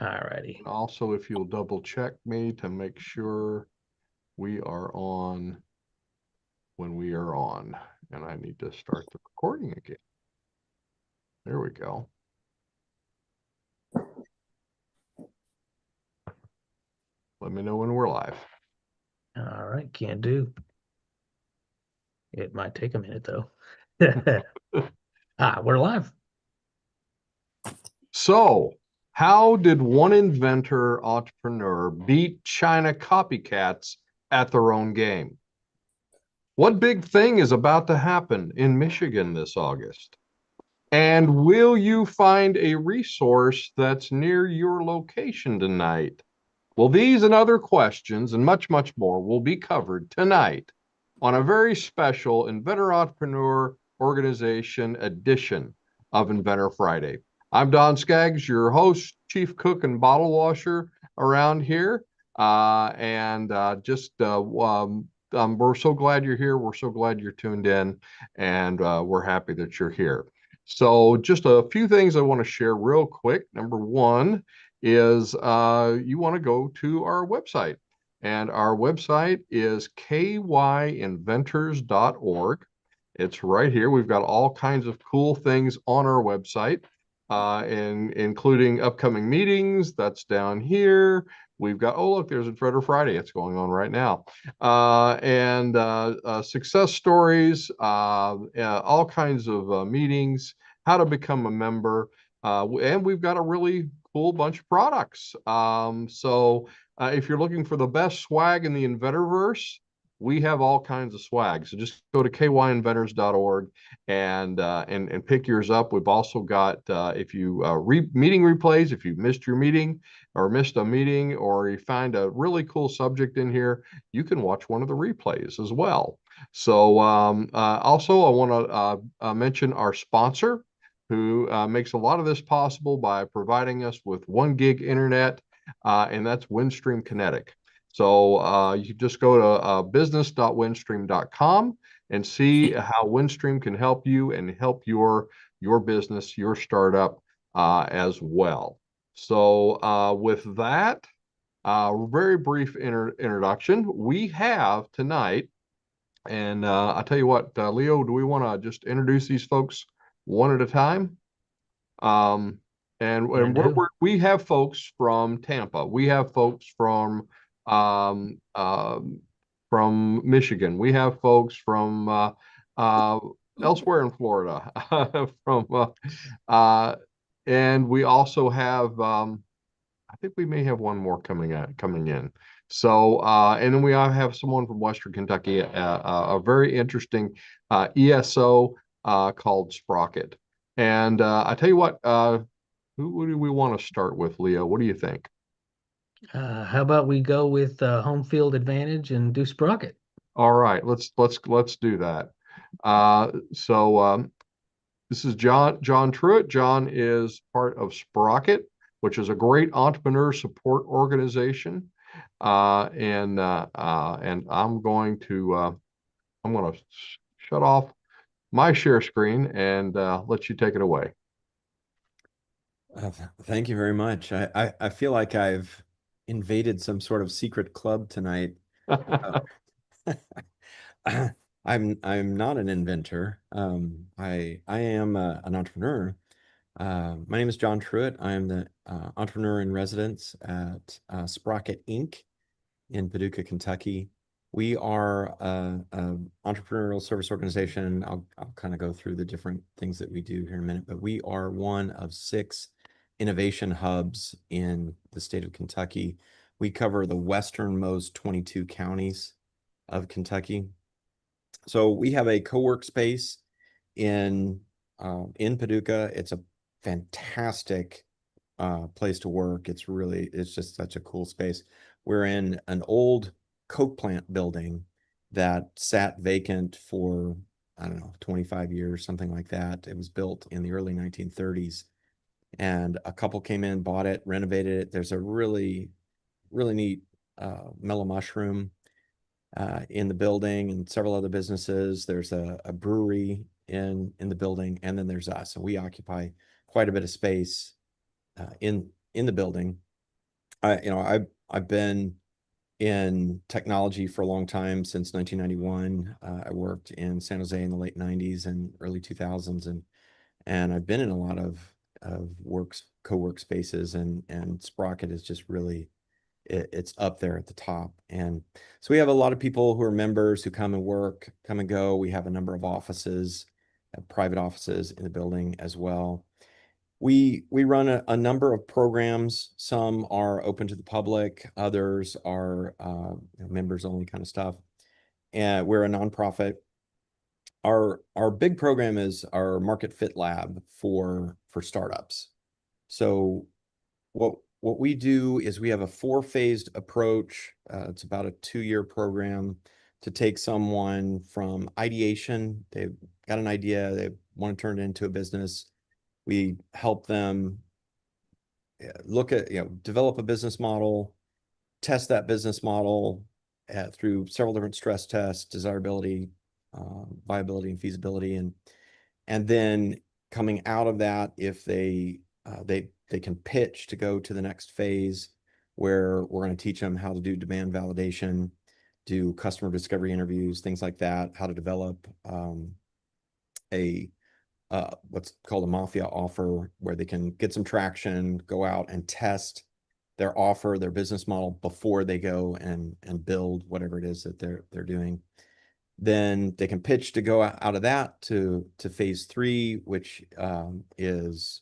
Alrighty. Also, if you'll double check me to make sure we are on when we are on, and I need to start the recording again. There we go. Let me know when we're live. All right, can do. It might take a minute though. We're live. So, how did one inventor entrepreneur beat China copycats at their own game? What big thing is about to happen in Michigan this August? And will you find a resource that's near your location tonight? Well, these and other questions and much, much more will be covered tonight on a very special Inventor Entrepreneur Organization edition of Inventor Friday. I'm Don Skaggs, your host, chief cook and bottle washer around here. We're so glad you're here. We're so glad you're tuned in, and we're happy that you're here. So just a few things I want to share real quick. Number one is you want to go to our website. And our website is kyinventors.org. It's right here. We've got all kinds of cool things on our website, including upcoming meetings. That's down here. We've got, oh, look, there's a Inventor Friday. It's going on right now. Success stories, all kinds of meetings, how to become a member. And we've got a really cool bunch of products. If you're looking for the best swag in the Inventorverse, we have all kinds of swag. So just go to kyinventors.org and pick yours up. We've also got if you meeting replays, if you missed your meeting or missed a meeting, or you find a really cool subject in here, you can watch one of the replays as well. So also I want to mention our sponsor, who makes a lot of this possible by providing us with 1 gig internet, and that's Windstream Kinetic. So you just go to business.windstream.com and see how Windstream can help you and help your business, your startup as well. So with that, very brief introduction. We have tonight, and I'll tell you what, Leo, do we want to just introduce these folks one at a time? We have folks from Tampa. We have folks from Michigan. We have folks from elsewhere in Florida. And we also have I think we may have one more coming in. So and then we have someone from Western Kentucky, a very interesting ESO called Sprocket. And I tell you what, who do we want to start with, Leo? What do you think? How about we go with home field advantage and do Sprocket? All right, let's do that. This is John Truitt. John is part of Sprocket, which is a great entrepreneur support organization. And I'm going to shut off my share screen and let you take it away. Thank you very much. I feel like I've invaded some sort of secret club tonight. I'm not an inventor. I am an entrepreneur. My name is John Truitt. I am the entrepreneur in residence at Sprocket Inc. in Paducah, Kentucky. We are an entrepreneurial service organization. I'll kind of go through the different things that we do here in a minute, but we are one of 6 innovation hubs in the state of Kentucky. We cover the westernmost 22 counties of Kentucky. So we have a co-work space in Paducah. It's a fantastic place to work. It's just such a cool space. We're in an old coke plant building that sat vacant for, I don't know, 25 years, something like that. It was built in the early 1930s. And a couple came in, bought it, renovated it. There's a really, really neat mellow mushroom in the building and several other businesses. There's a brewery in the building, and then there's us. And we occupy quite a bit of space in the building. I've been in technology for a long time, since 1991. I worked in San Jose in the late 90s and early 2000s, and I've been in a lot of co-work spaces, and Sprocket is just really, it's up there at the top. And so we have a lot of people who are members who come and work, come and go. We have a number of offices, private offices in the building as well. We run a number of programs. Some are open to the public, others are members only kind of stuff. And we're a nonprofit. Our big program is our Market Fit Lab for startups. So what we do is we have a 4-phased approach. It's about a 2-year program to take someone from ideation. They've got an idea, they want to turn it into a business. We help them develop a business model, test that business model through several different stress tests, desirability, viability, and feasibility, and then coming out of that, if they can pitch to go to the next phase, where we're going to teach them how to do demand validation, do customer discovery interviews, things like that, how to develop what's called a mafia offer, where they can get some traction, go out and test their offer, their business model, before they go and build whatever it is that they're doing. Then they can pitch to go out of that to phase 3, which is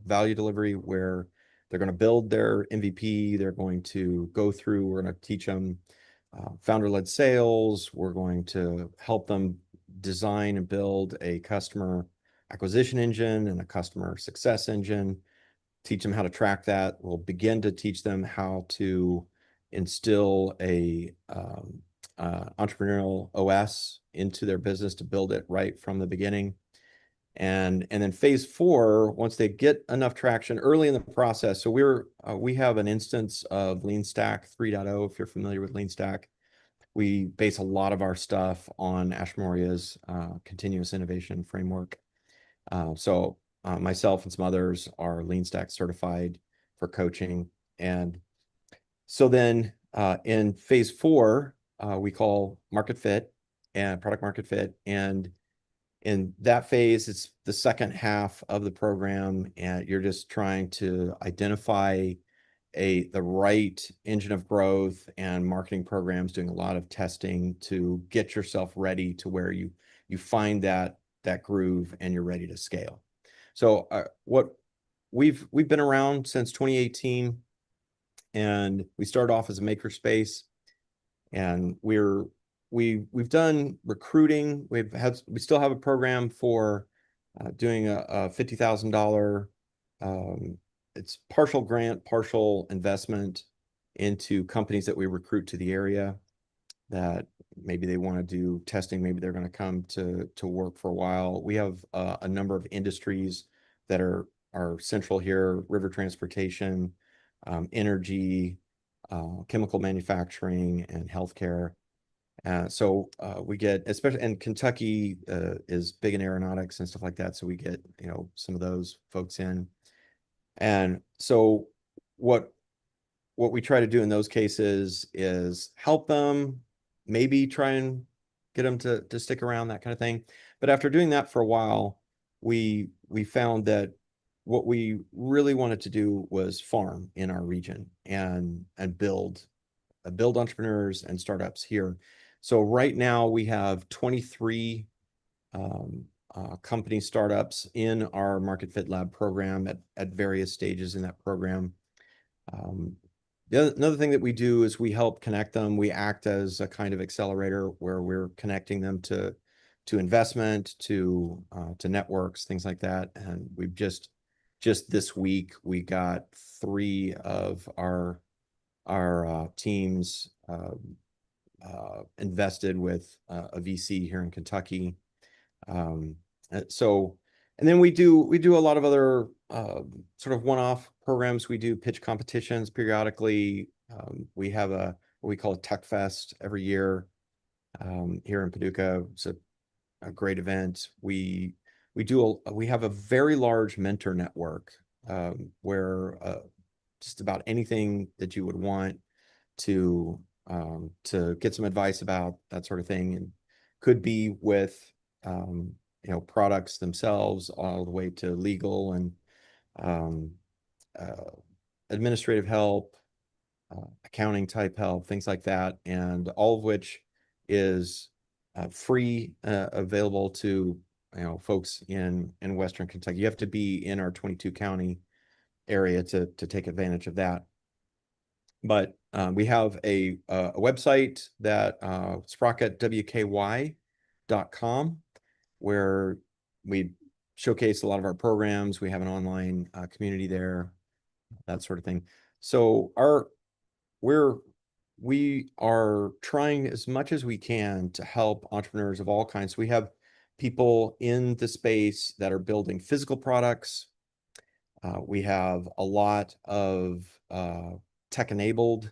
value delivery, where they're going to build their MVP. They're going to go through, we're going to teach them founder-led sales. We're going to help them design and build a customer acquisition engine and a customer success engine, teach them how to track that. We'll begin to teach them how to instill a entrepreneurial OS into their business to build it right from the beginning. And then phase 4, once they get enough traction early in the process. So we have an instance of Lean Stack 3.0, if you're familiar with Lean Stack. We base a lot of our stuff on Ashmoria's continuous innovation framework. So myself and some others are Lean Stack certified for coaching. And so then in phase 4, we call market fit and product market fit. And in that phase, it's the second half of the program, and you're just trying to identify the right engine of growth and marketing programs, doing a lot of testing to get yourself ready to where you find that groove and you're ready to scale. So what we've been around since 2018, and we started off as a makerspace, and we've done recruiting. We still have a program for doing a $50,000 it's partial grant, partial investment into companies that we recruit to the area, that maybe they want to do testing, maybe they're going to come to work for a while. We have a number of industries that are central here: river transportation, energy, chemical manufacturing, and healthcare. So we get, especially, and Kentucky is big in aeronautics and stuff like that. So we get, some of those folks in. And so what we try to do in those cases is help them, maybe try and get them to stick around, that kind of thing. But after doing that for a while, we found that what we really wanted to do was farm in our region and build entrepreneurs and startups here. So right now we have 23 company startups in our Market Fit Lab program at various stages in that program. Another thing that we do is we help connect them. We act as a kind of accelerator, where we're connecting them to investment, to networks, things like that. And we've just this week, we got 3 of our teams invested with a VC here in Kentucky. And then we do a lot of other sort of one-off programs. We do pitch competitions periodically. We have what we call a Tech Fest every year here in Paducah. It's a great event. We we have a very large mentor network, where just about anything that you would want to get some advice about, that sort of thing, and could be with products themselves all the way to legal and um, uh, administrative help, accounting type help, things like that, and all of which is free, available to folks in Western Kentucky. You have to be in our 22 county area to take advantage of that. But we have a website that sprocketwky.com, where we showcase a lot of our programs. We have an online community there, that sort of thing. So we are trying as much as we can to help entrepreneurs of all kinds. We have people in the space that are building physical products. We have a lot of tech-enabled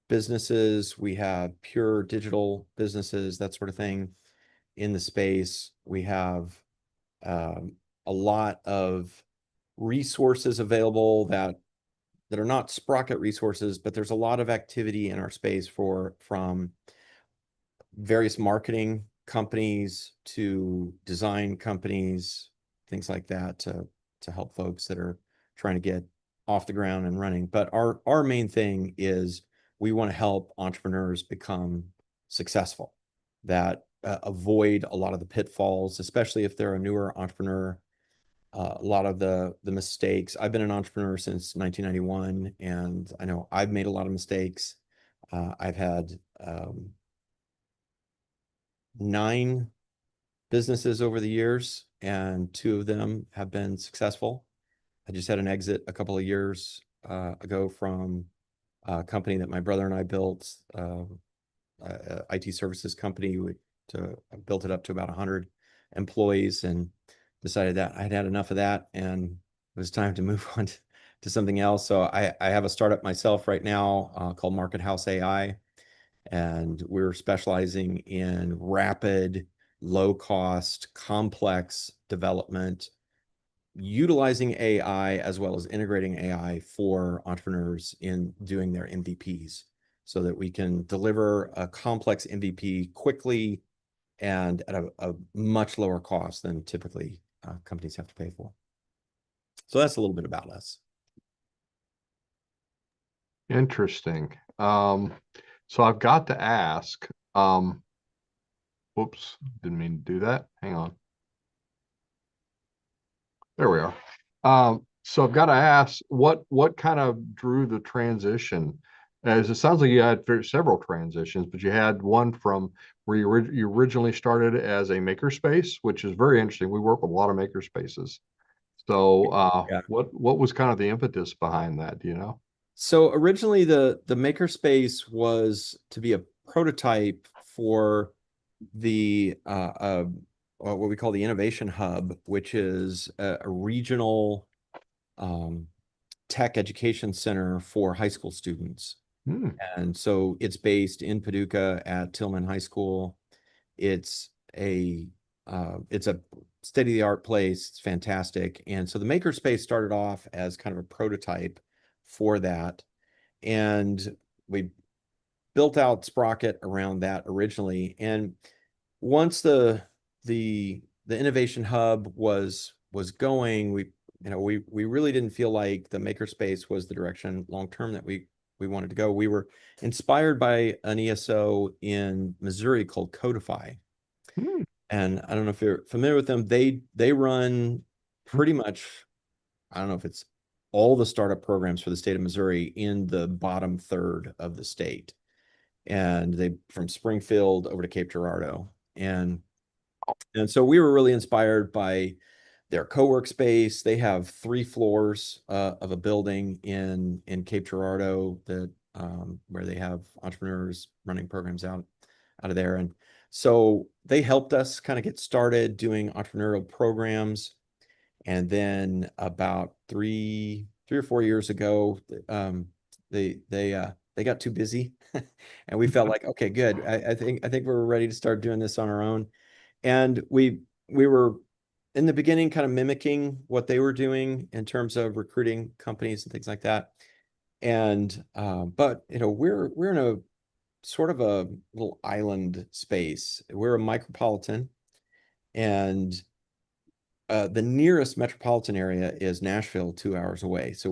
businesses. We have pure digital businesses, that sort of thing in the space. We have a lot of resources available that are not Sprocket resources, but there's a lot of activity in our space from various marketing companies to design companies, things like that, to help folks that are trying to get off the ground and running. But our main thing is we want to help entrepreneurs become successful, that avoid a lot of the pitfalls, especially if they're a newer entrepreneur. A lot of the mistakes. I've been an entrepreneur since 1991, and I know I've made a lot of mistakes. I've had 9 businesses over the years, and 2 of them have been successful. I just had an exit a couple of years ago from a company that my brother and I built, IT services company. We built it up to about 100 employees, and decided that I'd had enough of that and it was time to move on to something else. So I have a startup myself right now called Market House AI, and we're specializing in rapid, low cost, complex development, utilizing AI as well as integrating AI for entrepreneurs in doing their MVPs, so that we can deliver a complex MVP quickly and at a much lower cost than typically companies have to pay for. So that's a little bit about us. Interesting. So I've got to ask, whoops, didn't mean to do that. Hang on. There we are. So I've got to ask, what kind of drew the transition? As it sounds like you had several transitions, but you had one from where you originally started as a makerspace, which is very interesting. We work with a lot of makerspaces. So Yeah. what was kind of the impetus behind that? Do you know? So originally the makerspace was to be a prototype for the what we call the innovation hub, which is a regional tech education center for high school students. Hmm. And so it's based in Paducah at Tillman High School. It's a state-of-the-art place. It's fantastic. And so the makerspace started off as kind of a prototype for that. And we built out Sprocket around that originally. And once the innovation hub was going, we really didn't feel like the makerspace was the direction long term that we wanted to go. We were inspired by an ESO in Missouri called Codify. Hmm. And I don't know if you're familiar with them. They run pretty much, I don't know if it's all the startup programs for the state of Missouri in the bottom third of the state. And they from Springfield over to Cape Girardeau. And so we were really inspired by their co-work space. They have 3 floors of a building in Cape Girardeau that where they have entrepreneurs running programs out of there. And so they helped us kind of get started doing entrepreneurial programs. And then about 3 or 4 years ago, they got too busy, and we felt like, okay, good. I think we're ready to start doing this on our own. And we were in the beginning kind of mimicking what they were doing in terms of recruiting companies and things like that. And but we're in a sort of a little island space. We're a micropolitan, and the nearest metropolitan area is Nashville, 2 hours away. So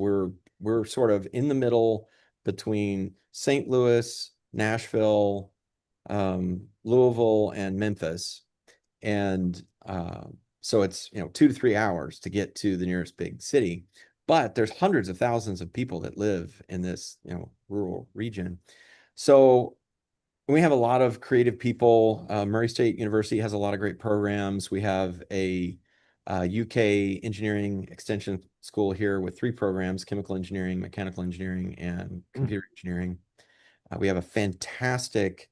we're sort of in the middle between St. Louis, Nashville, Louisville, and Memphis. And so it's 2 to 3 hours to get to the nearest big city. But there's hundreds of thousands of people that live in this rural region. So we have a lot of creative people. Murray State University has a lot of great programs. We have a UK engineering extension school here with 3 programs: chemical engineering, mechanical engineering, and computer engineering. We have a fantastic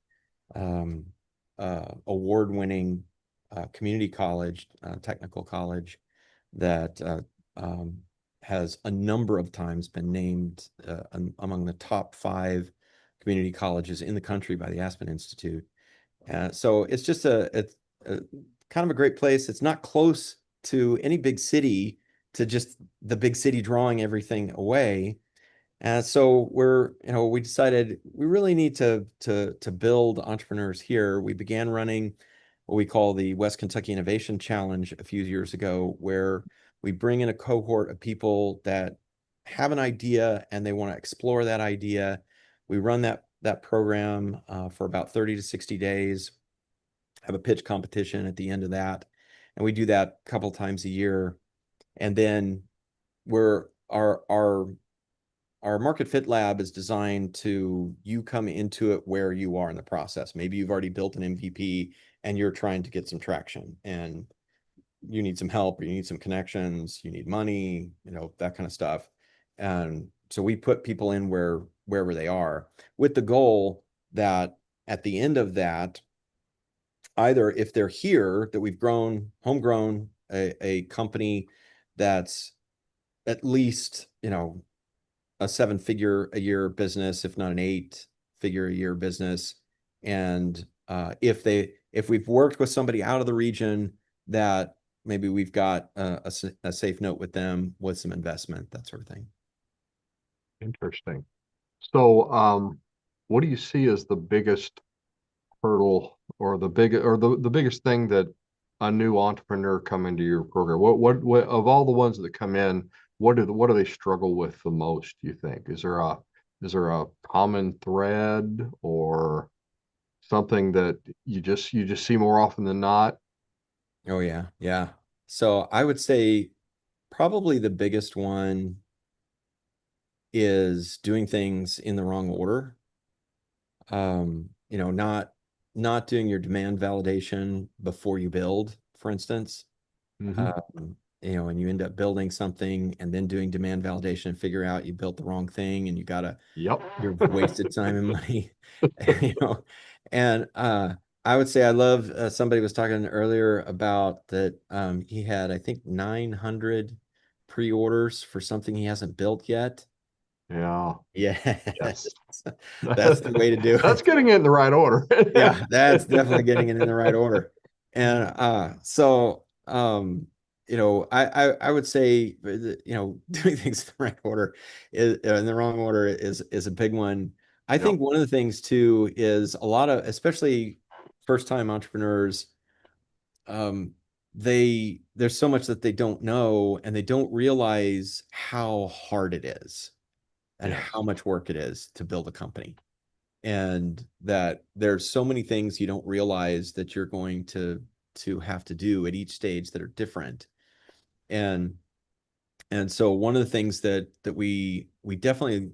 award-winning community college, technical college that has a number of times been named among the top 5 community colleges in the country by the Aspen Institute. So it's just it's kind of a great place. It's not close to any big city, to just the big city drawing everything away. So we decided we really need to build entrepreneurs here. We began running what we call the West Kentucky Innovation Challenge a few years ago, where we bring in a cohort of people that have an idea and they want to explore that idea. We run that program for about 30 to 60 days, have a pitch competition at the end of that, and we do that a couple times a year. And then our market fit lab is designed to you come into it where you are in the process. Maybe you've already built an MVP and you're trying to get some traction, and you need some help, or you need some connections, you need money, that kind of stuff. And so we put people in wherever they are, with the goal that at the end of that, either if they're here, that we've homegrown a company that's at least, a 7-figure a year business, if not an 8-figure a year business. And if we've worked with somebody out of the region, that maybe we've got a safe note with them with some investment, that sort of thing. Interesting. So, what do you see as the biggest hurdle, or the biggest thing that a new entrepreneur coming to your program? What of all the ones that come in, what do they struggle with the most, do you think? Is there a common thread, or something that you just see more often than not? Oh yeah, yeah. So I would say probably the biggest one is doing things in the wrong order. Not doing your demand validation before you build, for instance. Mm-hmm. And you end up building something and then doing demand validation and figure out you built the wrong thing, and Yep. you're wasted time and money. And I would say I love, somebody was talking earlier about that, he had, I think, 900 pre-orders for something he hasn't built yet. Yeah. Yeah. Yes. That's the way to do That's it. getting it in the right order. Yeah, that's definitely getting it in the right order. And I would say doing things in the right order is in the wrong order is a big one. I Yep. think one of the things too is a lot of, especially first time entrepreneurs, there's so much that they don't know, and they don't realize how hard it is and Yes. how much work it is to build a company, and that there's so many things you don't realize that you're going to have to do at each stage that are different. And so one of the things that we definitely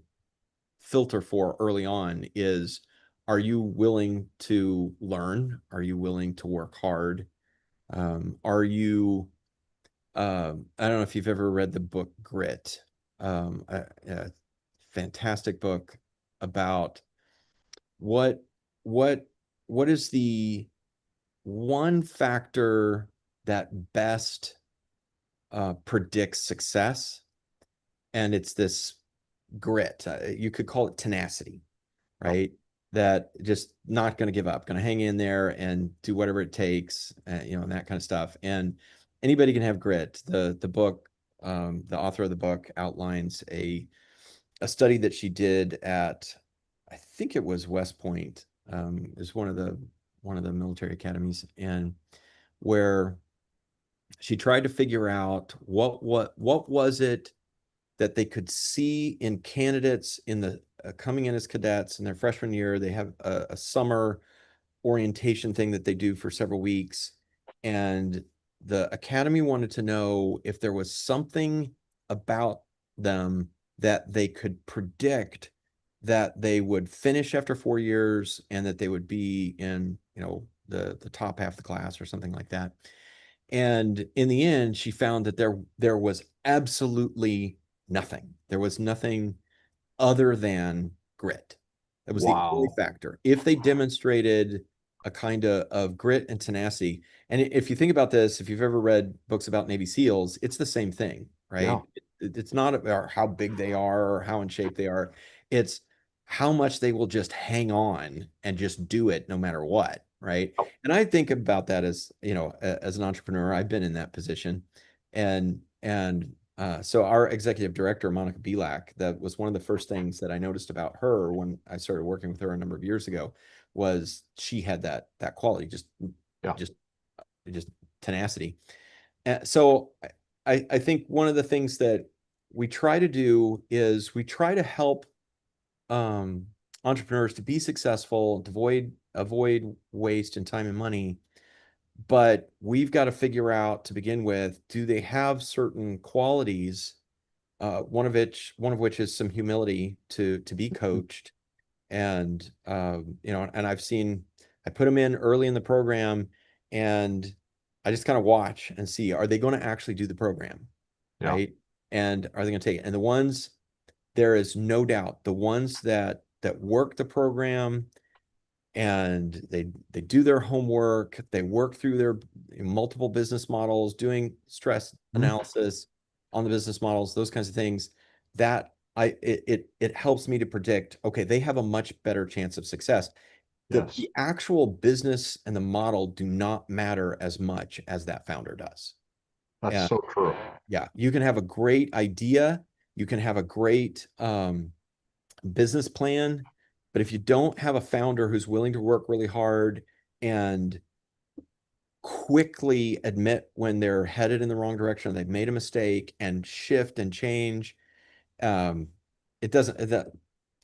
filter for early on is, are you willing to learn? Are you willing to work hard? Are you I don't know if you've ever read the book Grit, a fantastic book about what what what is the one factor that best predicts success. And it's this grit. You could call it tenacity, Yep. right? That just not going to give up, going to hang in there and do whatever it takes, and that kind of stuff. And anybody can have grit. The book, the author of the book outlines a study that she did at, I think it was West Point, is one of the military academies, and where she tried to figure out what was it that they could see in candidates in the coming in as cadets in their freshman year. They have a summer orientation thing that they do for several weeks, and the academy wanted to know if there was something about them that they could predict that they would finish after 4 years and that they would be in, the top half of the class or something like that. And in the end, she found that there was absolutely nothing. There was nothing other than grit. That was the only Wow. factor. If they demonstrated a kind of grit and tenacity, and if you think about this, if you've ever read books about Navy SEALs, it's the same thing, Yeah. right? It's not about how big they are or how in shape they are. It's how much they will just hang on and just do it no matter what, right? And I think about that as, as an entrepreneur. I've been in that position, and so our executive director, Monica Belak, that was one of the first things that I noticed about her when I started working with her a number of years ago, was she had that quality, Yeah. just tenacity. So I think one of the things that we try to do is we try to help entrepreneurs to be successful, to avoid waste and time and money. But we've got to figure out to begin with, do they have certain qualities? One of which is some humility to be coached, and and I put them in early in the program, and I just kind of watch and see, are they going to actually do the program, Yeah. right? And are they going to take it? And the ones, there is no doubt, the ones that work the program and they do their homework, they work through their multiple business models, doing stress analysis on the business models, those kinds of things, that it helps me to predict, okay, they have a much better chance of success. Yes. The actual business and the model do not matter as much as that founder does. That's And so true. yeah, you can have a great idea, you can have a great business plan, but if you don't have a founder who's willing to work really hard and quickly admit when they're headed in the wrong direction, they've made a mistake, and shift and change, it doesn't,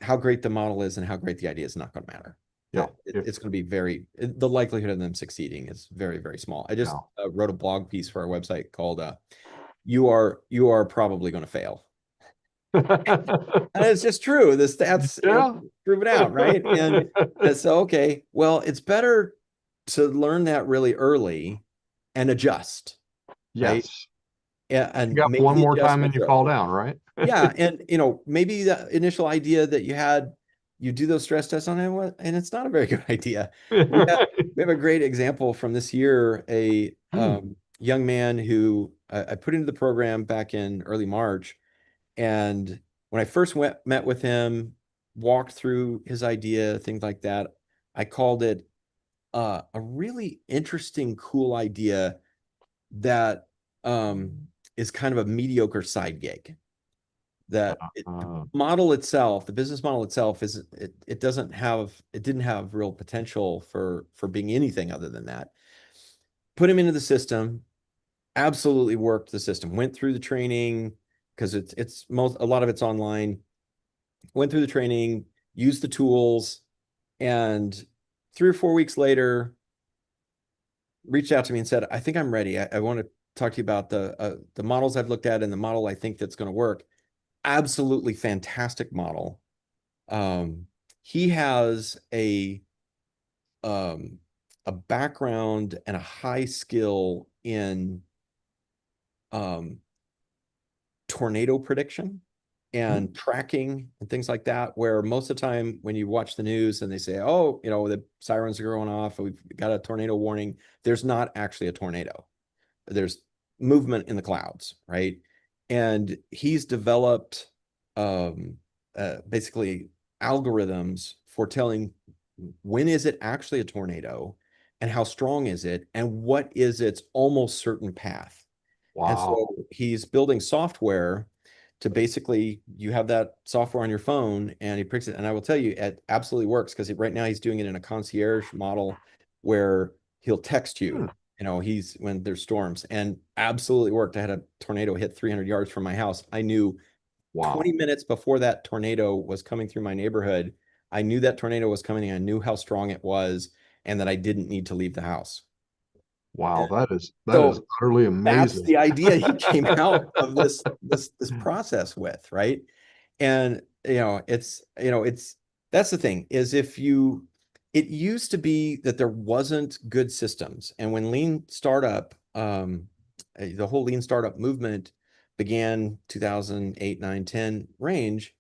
how great the model is and how great the idea is not going to matter. Yeah. It's going to be the likelihood of them succeeding is very, very small. I just wrote a blog piece for our website called you are probably going to fail. And it's just true. The stats prove it out, right? And so, okay, well, it's better to learn that really early and adjust, right? Yes. Yeah, and You got make one the more time and adjustments you fall down, right? yeah, and maybe the initial idea that you had, you do those stress tests on it, and it's not a very good idea. We have a great example from this year, a young man who I put into the program back in early March. And when I first met with him, walked through his idea, things like that, I called it a really interesting, cool idea that is kind of a mediocre side gig. That the model itself, the business model itself, it didn't have real potential for being anything other than that. Put him into the system, absolutely worked the system, went through the training, because a lot of it's online, went through the training, used the tools, and 3 or 4 weeks later reached out to me and said, I think I'm ready. I want to talk to you about the models I've looked at and the model I think that's going to work. Absolutely fantastic model. He has a background and a high skill in tornado prediction and tracking and things like that, where most of the time when you watch the news and they say, oh, the sirens are going off, we've got a tornado warning, there's not actually a tornado. There's movement in the clouds, right? And he's developed basically algorithms for telling when is it actually a tornado and how strong is it and what is its almost certain path. And Wow. so he's building software to basically, you have that software on your phone and he picks it. And I will tell you, it absolutely works because right now he's doing it in a concierge model where he'll text Hmm. you, he's when there's storms, and absolutely worked. I had a tornado hit 300 yards from my house. I knew 20 Wow. minutes before that tornado was coming through my neighborhood. I knew that tornado was coming. I knew how strong it was and that I didn't need to leave the house. Wow. That is So utterly that's amazing. the idea he came out of this process with, right? And it's that's the thing is it used to be that there wasn't good systems. And when lean startup, the whole lean startup movement began 2008, 9, 10 range,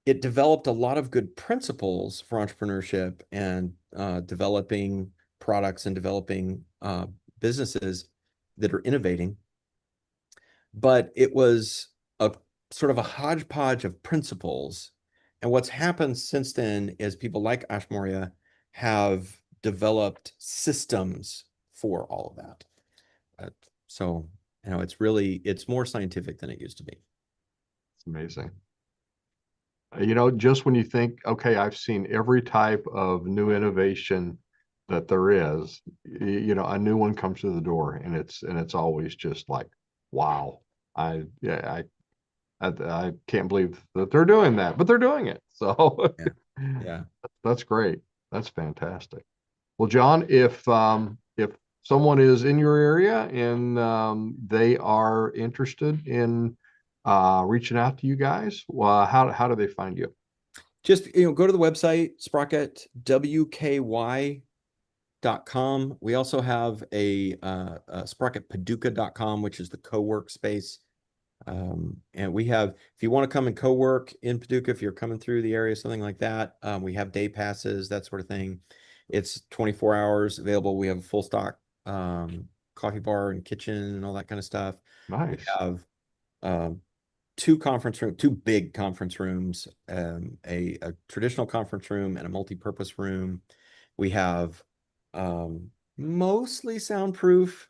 it developed a lot of good principles for entrepreneurship and developing products and developing businesses that are innovating. But it was a sort of a hodgepodge of principles. And what's happened since then is people like Ash Maurya have developed systems for all of that. So, it's more scientific than it used to be. It's amazing. Just when you think, okay, I've seen every type of new innovation that there is, a new one comes to the door, and it's always just like, wow. Yeah, I can't believe that they're doing that, but they're doing it. So Yeah. Yeah. that's great. That's fantastic. Well, John, if someone is in your area and they are interested in reaching out to you guys, how do they find you? Just go to the website, sprocketwky.com. We also have a sprocketpaducah.com, which is the co-work space. And we have, if you want to come and co-work in Paducah, if you're coming through the area, something like that, we have day passes, that sort of thing. It's 24 hours available. We have a full stock coffee bar and kitchen and all that kind of stuff. We Nice. have um, two big conference rooms, a traditional conference room and a multi-purpose room. We have mostly soundproof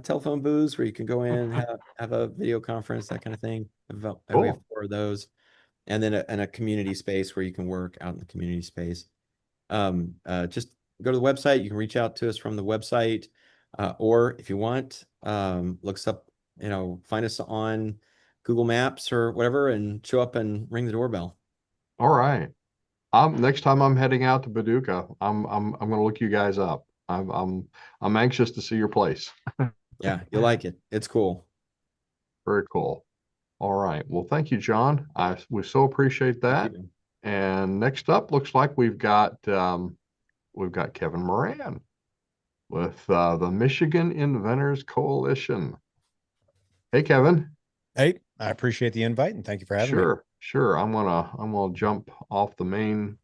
telephone booths where you can go in, have a video conference, that kind of thing. We have Cool. 4 of those, and then a community space where you can work out in the community space. Just go to the website. You can reach out to us from the website, or if you want, look us up. Find us on Google Maps or whatever, and show up and ring the doorbell. All right. Next time I'm heading out to Paducah, I'm gonna look you guys up. I'm anxious to see your place. Yeah, you'll like it. It's cool. Very cool. All right. Well, thank you, John. We so appreciate Thank that. you. And next up, looks like we've got Kevin Moran with the Michigan Inventors Coalition. Hey, Kevin. Hey, I appreciate the invite and thank you for having me. Sure. I'm gonna jump off the main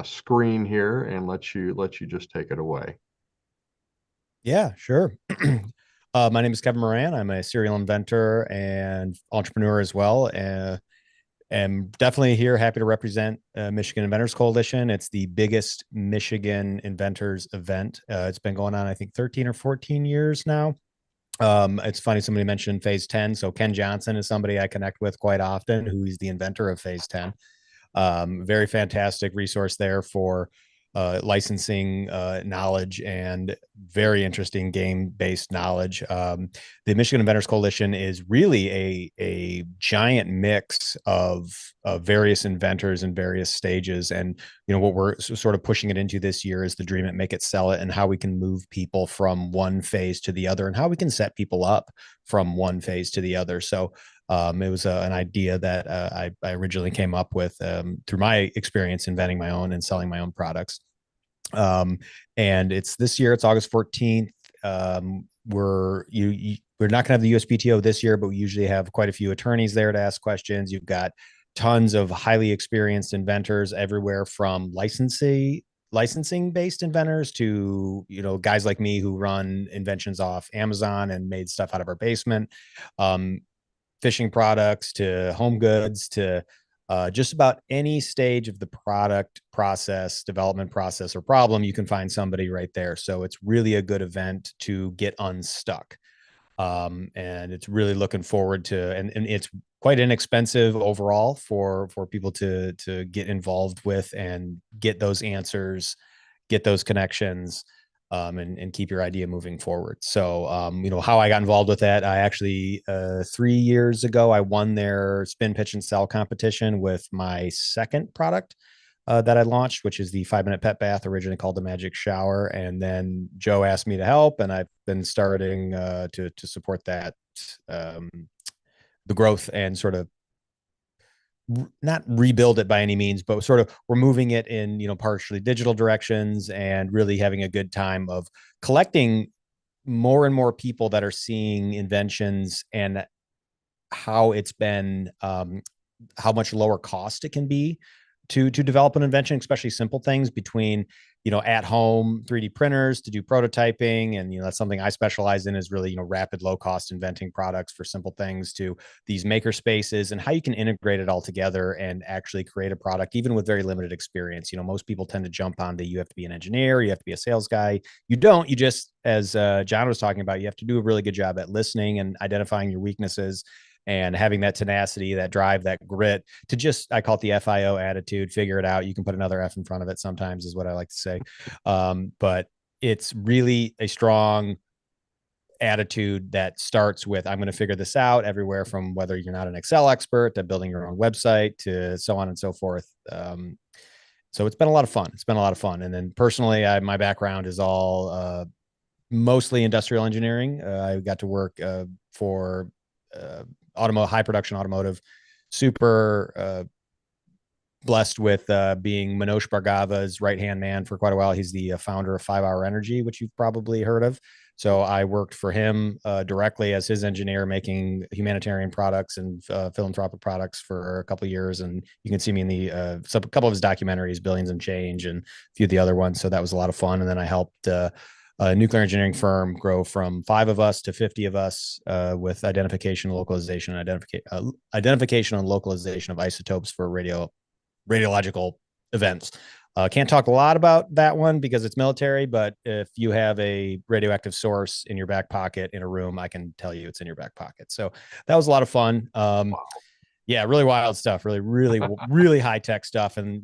screen here and let you just take it away. Yeah, sure. My name is Kevin Moran. I'm a serial inventor and entrepreneur as well. And definitely here, happy to represent Michigan Inventors Coalition. It's the biggest Michigan Inventors event. It's been going on, I think, 13 or 14 years now. It's funny, somebody mentioned Phase 10. So Ken Johnson is somebody I connect with quite often, who is the inventor of Phase 10. Very fantastic resource there for licensing knowledge and very interesting game-based knowledge. The Michigan Inventors Coalition is really a giant mix of various inventors in various stages. And what we're sort of pushing it into this year is the dream it, make it, sell it, and how we can move people from one phase to the other, and how we can set people up from one phase to the other. So it was an idea that I originally came up with through my experience inventing my own and selling my own products. And it's this year, it's August 14th. We're not going to have the USPTO this year, but we usually have quite a few attorneys there to ask questions. You've got tons of highly experienced inventors everywhere from licensing based inventors to guys like me who run inventions off Amazon and made stuff out of our basement, fishing products to home goods to just about any stage of the product process, development process, or problem. You can find somebody right there. So it's really a good event to get unstuck. And it's really looking forward to, and it's quite inexpensive overall for people to get involved with and get those answers, get those connections, and keep your idea moving forward. So, how I got involved with that, I actually 3 years ago I won their spin, pitch, and sell competition with my second product that I launched, which is the 5-minute pet bath, originally called the Magic Shower. And then Joe asked me to help, and I've been starting to support that, the growth, and sort of not rebuild it by any means, but sort of we're moving it in, partially digital directions, and really having a good time of collecting more and more people that are seeing inventions, and how it's been, how much lower cost it can be to develop an invention, especially simple things, between at home 3D printers to do prototyping, and that's something I specialize in, is really rapid, low cost inventing products for simple things, to these maker spaces, and how you can integrate it all together and actually create a product even with very limited experience. Most people tend to jump on you have to be an engineer, you have to be a sales guy. You don't. You just, as John was talking about, you have to do a really good job at listening and identifying your weaknesses, and having that tenacity, that drive, that grit to just, I call it the FIO attitude, figure it out. You can put another F in front of it sometimes, is what I like to say. But it's really a strong attitude that starts with, I'm going to figure this out, everywhere from whether you're not an Excel expert to building your own website to so on and so forth. So it's been a lot of fun. It's been a lot of fun. And then personally, my background is all mostly industrial engineering. I got to work for high production automotive, super blessed with being Manoj Bhargava's right-hand man for quite a while. He's the founder of 5 Hour Energy, which you've probably heard of. So I worked for him directly as his engineer, making humanitarian products and philanthropic products for a couple of years. And you can see me in a couple of his documentaries, Billions and Change, and a few of the other ones. So that was a lot of fun. And then I helped a nuclear engineering firm grow from 5 of us to 50 of us with identification, localization, identification and localization of isotopes for radiological events. Can't talk a lot about that one because it's military, but if you have a radioactive source in your back pocket in a room, I can tell you it's in your back pocket. So that was a lot of fun. Yeah, really wild stuff, really, really, really high tech stuff. And,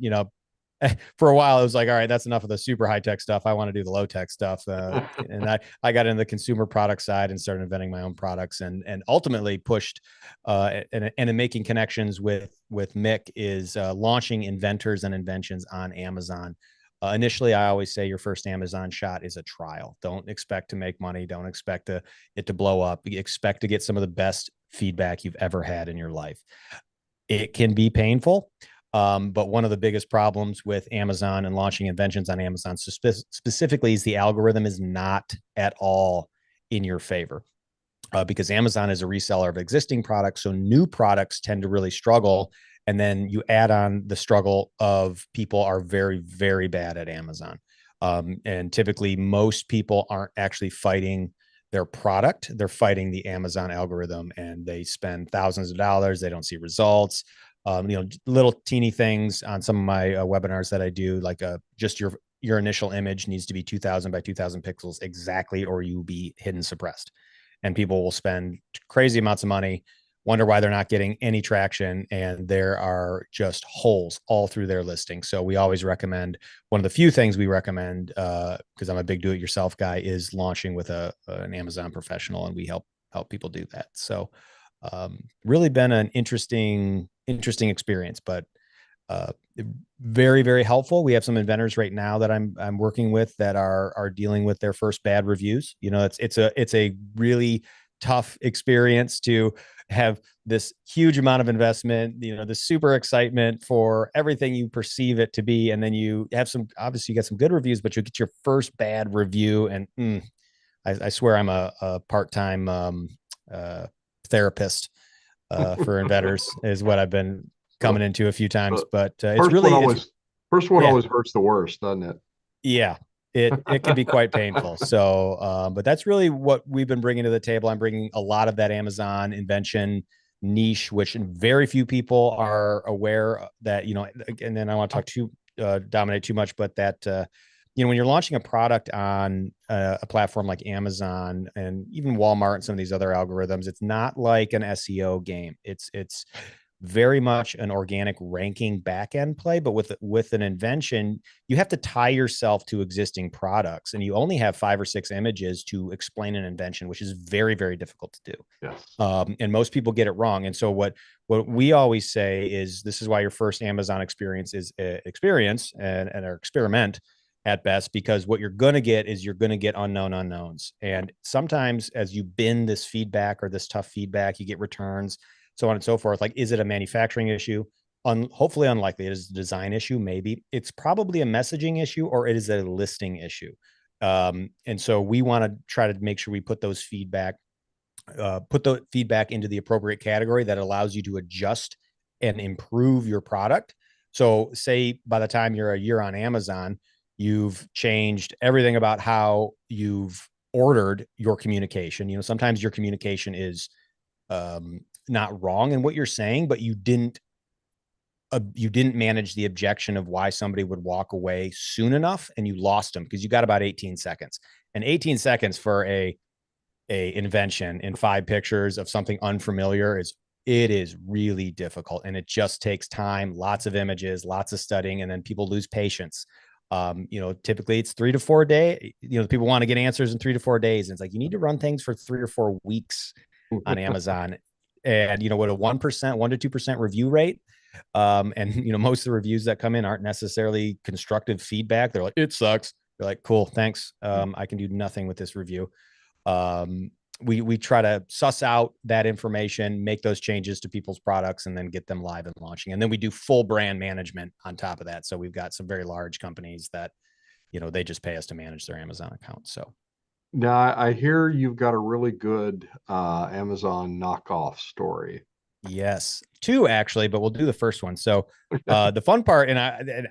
for a while, it was like, all right, that's enough of the super high tech stuff. I want to do the low tech stuff. And I got into the consumer product side and started inventing my own products, and ultimately pushed and in making connections with Mick is launching Inventors and Inventions on Amazon. Initially, I always say your first Amazon shot is a trial. Don't expect to make money. Don't expect it to blow up. You expect to get some of the best feedback you've ever had in your life. It can be painful. But one of the biggest problems with Amazon and launching inventions on Amazon specifically is the algorithm is not at all in your favor, because Amazon is a reseller of existing products. So new products tend to really struggle. And then you add on the struggle of people are very, very bad at Amazon. And typically most people aren't actually fighting their product. They're fighting the Amazon algorithm, and they spend thousands of dollars. They don't see results. Little teeny things on some of my webinars that I do, like just your initial image needs to be 2000 by 2000 pixels exactly, or you'll be hidden suppressed. And people will spend crazy amounts of money, wonder why they're not getting any traction, and there are just holes all through their listing. So we always recommend, one of the few things we recommend, because I'm a big do-it-yourself guy, is launching with an Amazon professional, and we help people do that. So really been an interesting experience, but very, very helpful. We have some inventors right now that I'm working with that are dealing with their first bad reviews. It's a really tough experience to have this huge amount of investment, the super excitement for everything you perceive it to be. And then you have obviously you get some good reviews, but you get your first bad review. And I swear I'm a part-time therapist for inventors is what I've been coming into a few times, but it's really first one always hurts the worst, doesn't it? Yeah, it can be quite painful. So, but that's really what we've been bringing to the table. I'm bringing a lot of that Amazon invention niche, which very few people are aware that, and then I want to talk dominate too much, but that when you're launching a product on a platform like Amazon and even Walmart and some of these other algorithms, it's not like an SEO game. It's very much an organic ranking backend play, but with an invention, you have to tie yourself to existing products, and you only have 5 or 6 images to explain an invention, which is very, very difficult to do. Yes. And most people get it wrong. And so what we always say is, this is why your first Amazon experience is experience and or experiment at best, because what you're going to get is you're going to get unknown unknowns. And sometimes as you bin this feedback or this tough feedback, you get returns, so on and so forth. Like, is it a manufacturing issue? Hopefully unlikely. It is a design issue. Maybe it's probably a messaging issue, or it is a listing issue. And so we want to try to make sure we put the feedback into the appropriate category that allows you to adjust and improve your product. So say by the time you're a year on Amazon, you've changed everything about how you've ordered your communication. Sometimes your communication is not wrong in what you're saying, but you didn't manage the objection of why somebody would walk away soon enough, and you lost them because you got about 18 seconds. And 18 seconds for a invention in 5 pictures of something unfamiliar is really difficult, and it just takes time, lots of images, lots of studying, and then people lose patience. Typically it's 3 to 4 days. People want to get answers in 3 to 4 days, and it's like, you need to run things for 3 or 4 weeks on Amazon. And what a 1% 1 to 2% review rate. And most of the reviews that come in aren't necessarily constructive feedback. They're like, it sucks. They're like, cool, thanks. I can do nothing with this review. We try to suss out that information, make those changes to people's products, and then get them live and launching. And then we do full brand management on top of that. So we've got some very large companies that, they just pay us to manage their Amazon account. So now I hear you've got a really good Amazon knockoff story. yes, 2 actually, but we'll do the first one. So the fun part, and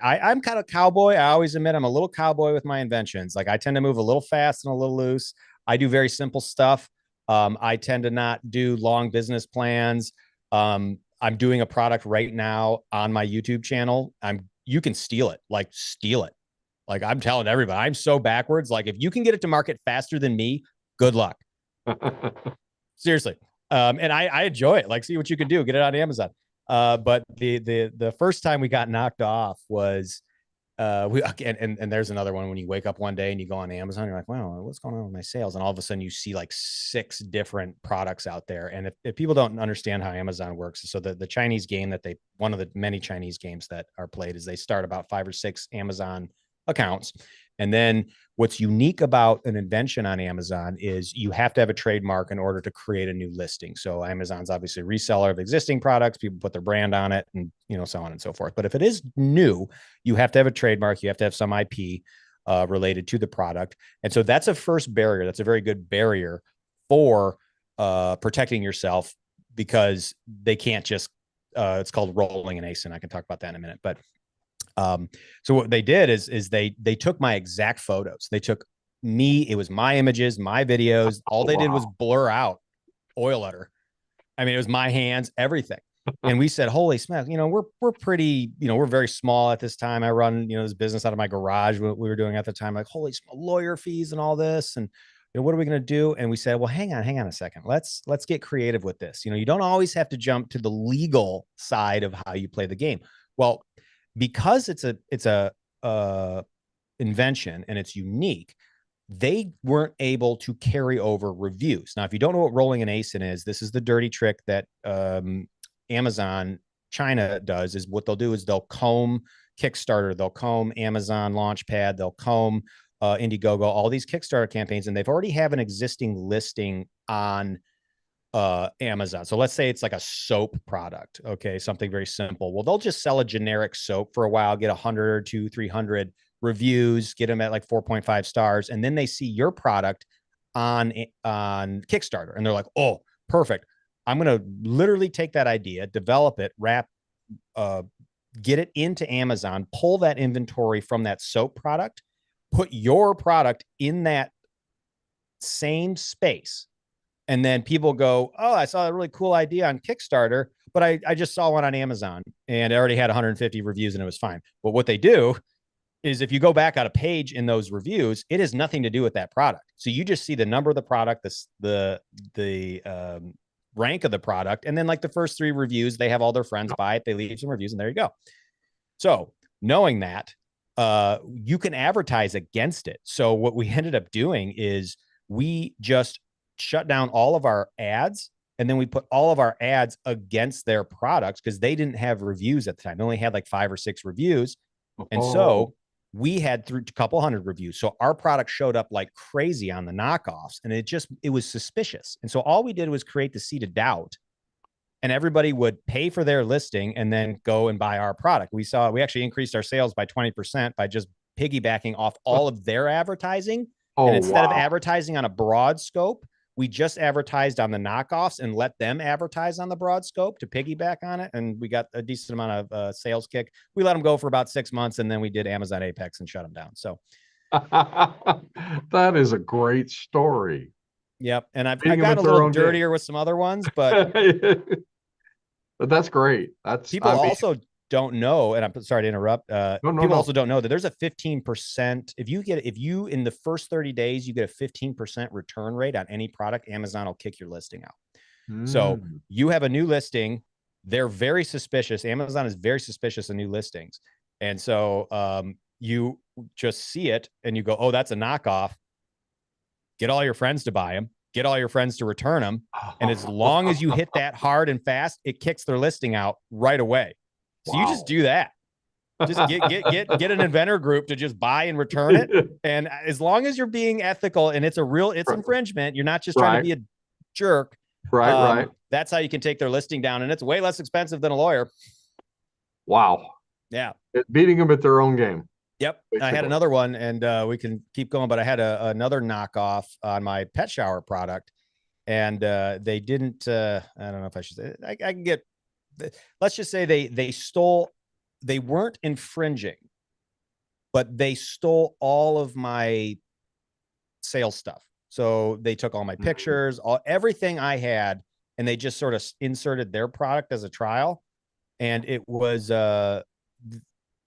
I'm kind of cowboy. I always admit I'm a little cowboy with my inventions. Like, I tend to move a little fast and a little loose. I do very simple stuff. I tend to not do long business plans. I'm doing a product right now on my YouTube channel. You can steal it, like steal it. Like, I'm telling everybody, I'm so backwards. Like, if you can get it to market faster than me, good luck. Seriously. And I enjoy it. Like, see what you can do, get it on Amazon. But the first time we got knocked off was, and there's another one when you wake up one day and you go on Amazon, you're like, wow, what's going on with my sales? And all of a sudden you see like 6 different products out there. And if people don't understand how Amazon works, so the Chinese game one of the many Chinese games that are played is they start about 5 or 6 Amazon accounts. And then what's unique about an invention on Amazon is you have to have a trademark in order to create a new listing. So Amazon's obviously a reseller of existing products. People put their brand on it, and so on and so forth. But if it is new, you have to have a trademark. You have to have some IP related to the product. And so that's a first barrier. That's a very good barrier for protecting yourself, because they can't just, it's called rolling an ASIN. I can talk about that in a minute. But so what they did is they took my exact photos. They took me. It was my images, my videos. All they did was blur out oil letter. I mean, it was my hands, everything. And we said, holy smokes, we're pretty, we're very small at this time. I run, this business out of my garage, what we were doing at the time, like, holy small lawyer fees and all this. And what are we going to do? And we said, well, hang on a second. Let's get creative with this. You don't always have to jump to the legal side of how you play the game. Well, because it's a invention and it's unique, they weren't able to carry over reviews. Now, if you don't know what rolling an ASIN is, this is the dirty trick that Amazon China does. Is what they'll do is they'll comb Kickstarter, they'll comb Amazon Launchpad, they'll comb Indiegogo, all these Kickstarter campaigns, and they've already have an existing listing on Amazon. So let's say it's like a soap product. Okay. Something very simple. Well, they'll just sell a generic soap for a while, get 100 or 200, 300 reviews, get them at like 4.5 stars. And then they see your product on Kickstarter and they're like, oh, perfect. I'm going to literally take that idea, develop it, get it into Amazon, pull that inventory from that soap product, put your product in that same space. And then people go, oh, I saw a really cool idea on Kickstarter, but I just saw one on Amazon and it already had 150 reviews and it was fine. But what they do is if you go back on a page in those reviews, it has nothing to do with that product. So you just see the number of the product, the rank of the product, and then like the first 3 reviews, they have all their friends buy it, they leave some reviews, and there you go. So knowing that, you can advertise against it. So what we ended up doing is we just shut down all of our ads, and then we put all of our ads against their products because they didn't have reviews at the time. They only had like 5 or 6 reviews. And so we had through a couple hundred reviews. So our product showed up like crazy on the knockoffs, and it was suspicious. And so all we did was create the seed of doubt, and everybody would pay for their listing and then go and buy our product. We actually increased our sales by 20% by just piggybacking off all of their advertising. And instead of advertising on a broad scope, we just advertised on the knockoffs and let them advertise on the broad scope to piggyback on it. And we got a decent amount of sales kick. We let them go for about 6 months, and then we did Amazon Apex and shut them down. So that is a great story. Yep. And I've got a little dirtier with some other ones, but but that's great. People also don't know, and I'm sorry to interrupt. People also don't know that there's a 15%. If you in the first 30 days, you get a 15% return rate on any product, Amazon will kick your listing out. So you have a new listing. They're very suspicious. Amazon is very suspicious of new listings. And so you just see it and you go, oh, that's a knockoff. Get all your friends to buy them. Get all your friends to return them. And as long as you hit that hard and fast, it kicks their listing out right away. So you just do that. Just get an inventor group to just buy and return it. And as long as you're being ethical and it's infringement, you're not just trying to be a jerk. Right. That's how you can take their listing down. And it's way less expensive than a lawyer. Wow. Yeah. Beating them at their own game. Yep. Basically. I had another one, and we can keep going, but I had another knockoff on my pet shower product, and they didn't, I don't know if I should say, I can get, let's just say they weren't infringing, but they stole all of my sales stuff. So they took all my pictures, everything I had, and they just sort of inserted their product as a trial. And it was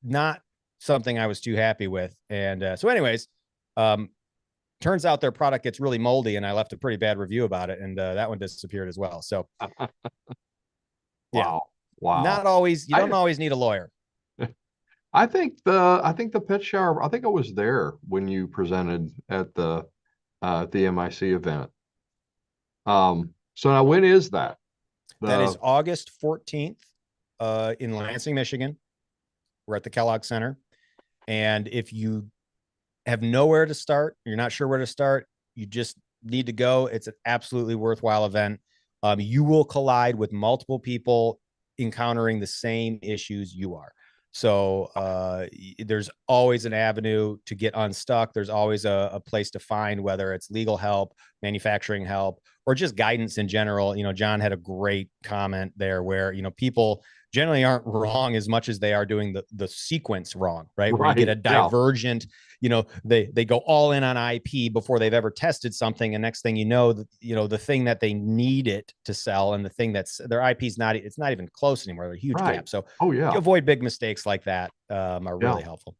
not something I was too happy with. And so anyways, turns out their product gets really moldy, and I left a pretty bad review about it. And that one disappeared as well. So Wow. Not always, you don't always need a lawyer. I think the pet shower, I think I was there when you presented at the MIC event. So now when is that? That is August 14th in Lansing, Michigan. We're at the Kellogg Center. And if you have nowhere to start, you're not sure where to start, you just need to go. It's an absolutely worthwhile event. You will collide with multiple people encountering the same issues you are. So there's always an avenue to get unstuck. There's always a place to find, whether it's legal help, manufacturing help, or just guidance in general. You know, John had a great comment there where, you know, people generally aren't wrong as much as they are doing the sequence wrong, right? Where you get a divergent, you know, they go all in on IP before they've ever tested something. And next thing you know, the thing that they need it to sell and the thing that's their IP is it's not even close anymore. They're a huge gap. So avoid big mistakes like that are really helpful.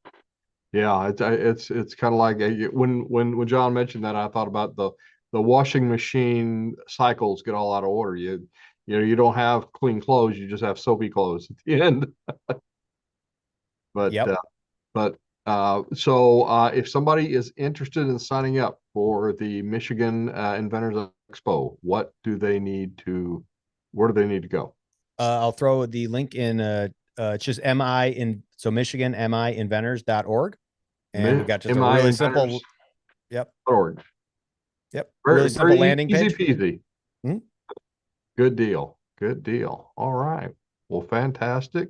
Yeah. It's kind of like when John mentioned that, I thought about the washing machine cycles get all out of order. You don't have clean clothes, you just have soapy clothes at the end. So if somebody is interested in signing up for the Michigan Inventors Expo, where do they need to go? I'll throw the link in. It's just michiganminventors.org. And we got just a really simple. Org. Yep. Really simple landing page. Easy peasy. Good deal. All right. Well, fantastic.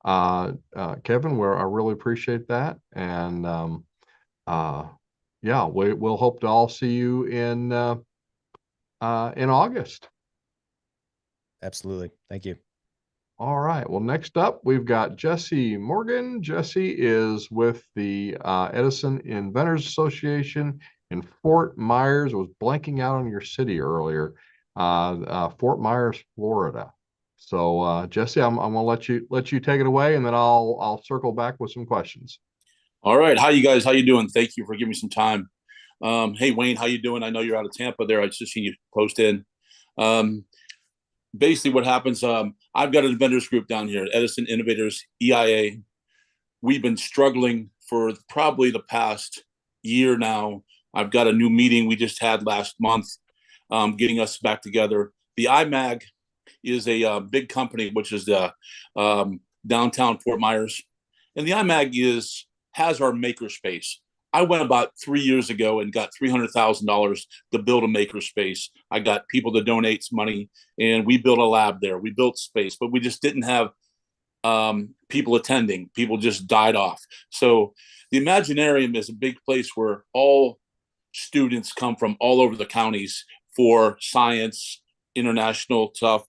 Kevin, I really appreciate that. And we'll hope to all see you in August. Absolutely. Thank you. All right. Well, next up, we've got Jesse Morgan. Jesse is with the Edison Inventors Association in Fort Myers. I was blanking out on your city earlier. Fort Myers, Florida. So Jesse, I'm gonna let you take it away, and then I'll circle back with some questions. All right. How you guys? How you doing? Thank you for giving me some time. Hey Wayne, how you doing? I know you're out of Tampa there. I just seen you post in. Um, Basically what happens, I've got an inventors group down here, Edison Innovators, EIA. We've been struggling for probably the past year now. I've got a new meeting we just had last month, getting us back together. The IMAG is a big company, which is the downtown Fort Myers, and the IMAG has our makerspace. I went about 3 years ago and got $300,000 to build a makerspace. I got people to donate money, and we built a lab there. We built space, but we just didn't have people attending. People just died off. So the Imaginarium is a big place where all students come from all over the counties for science, international stuff,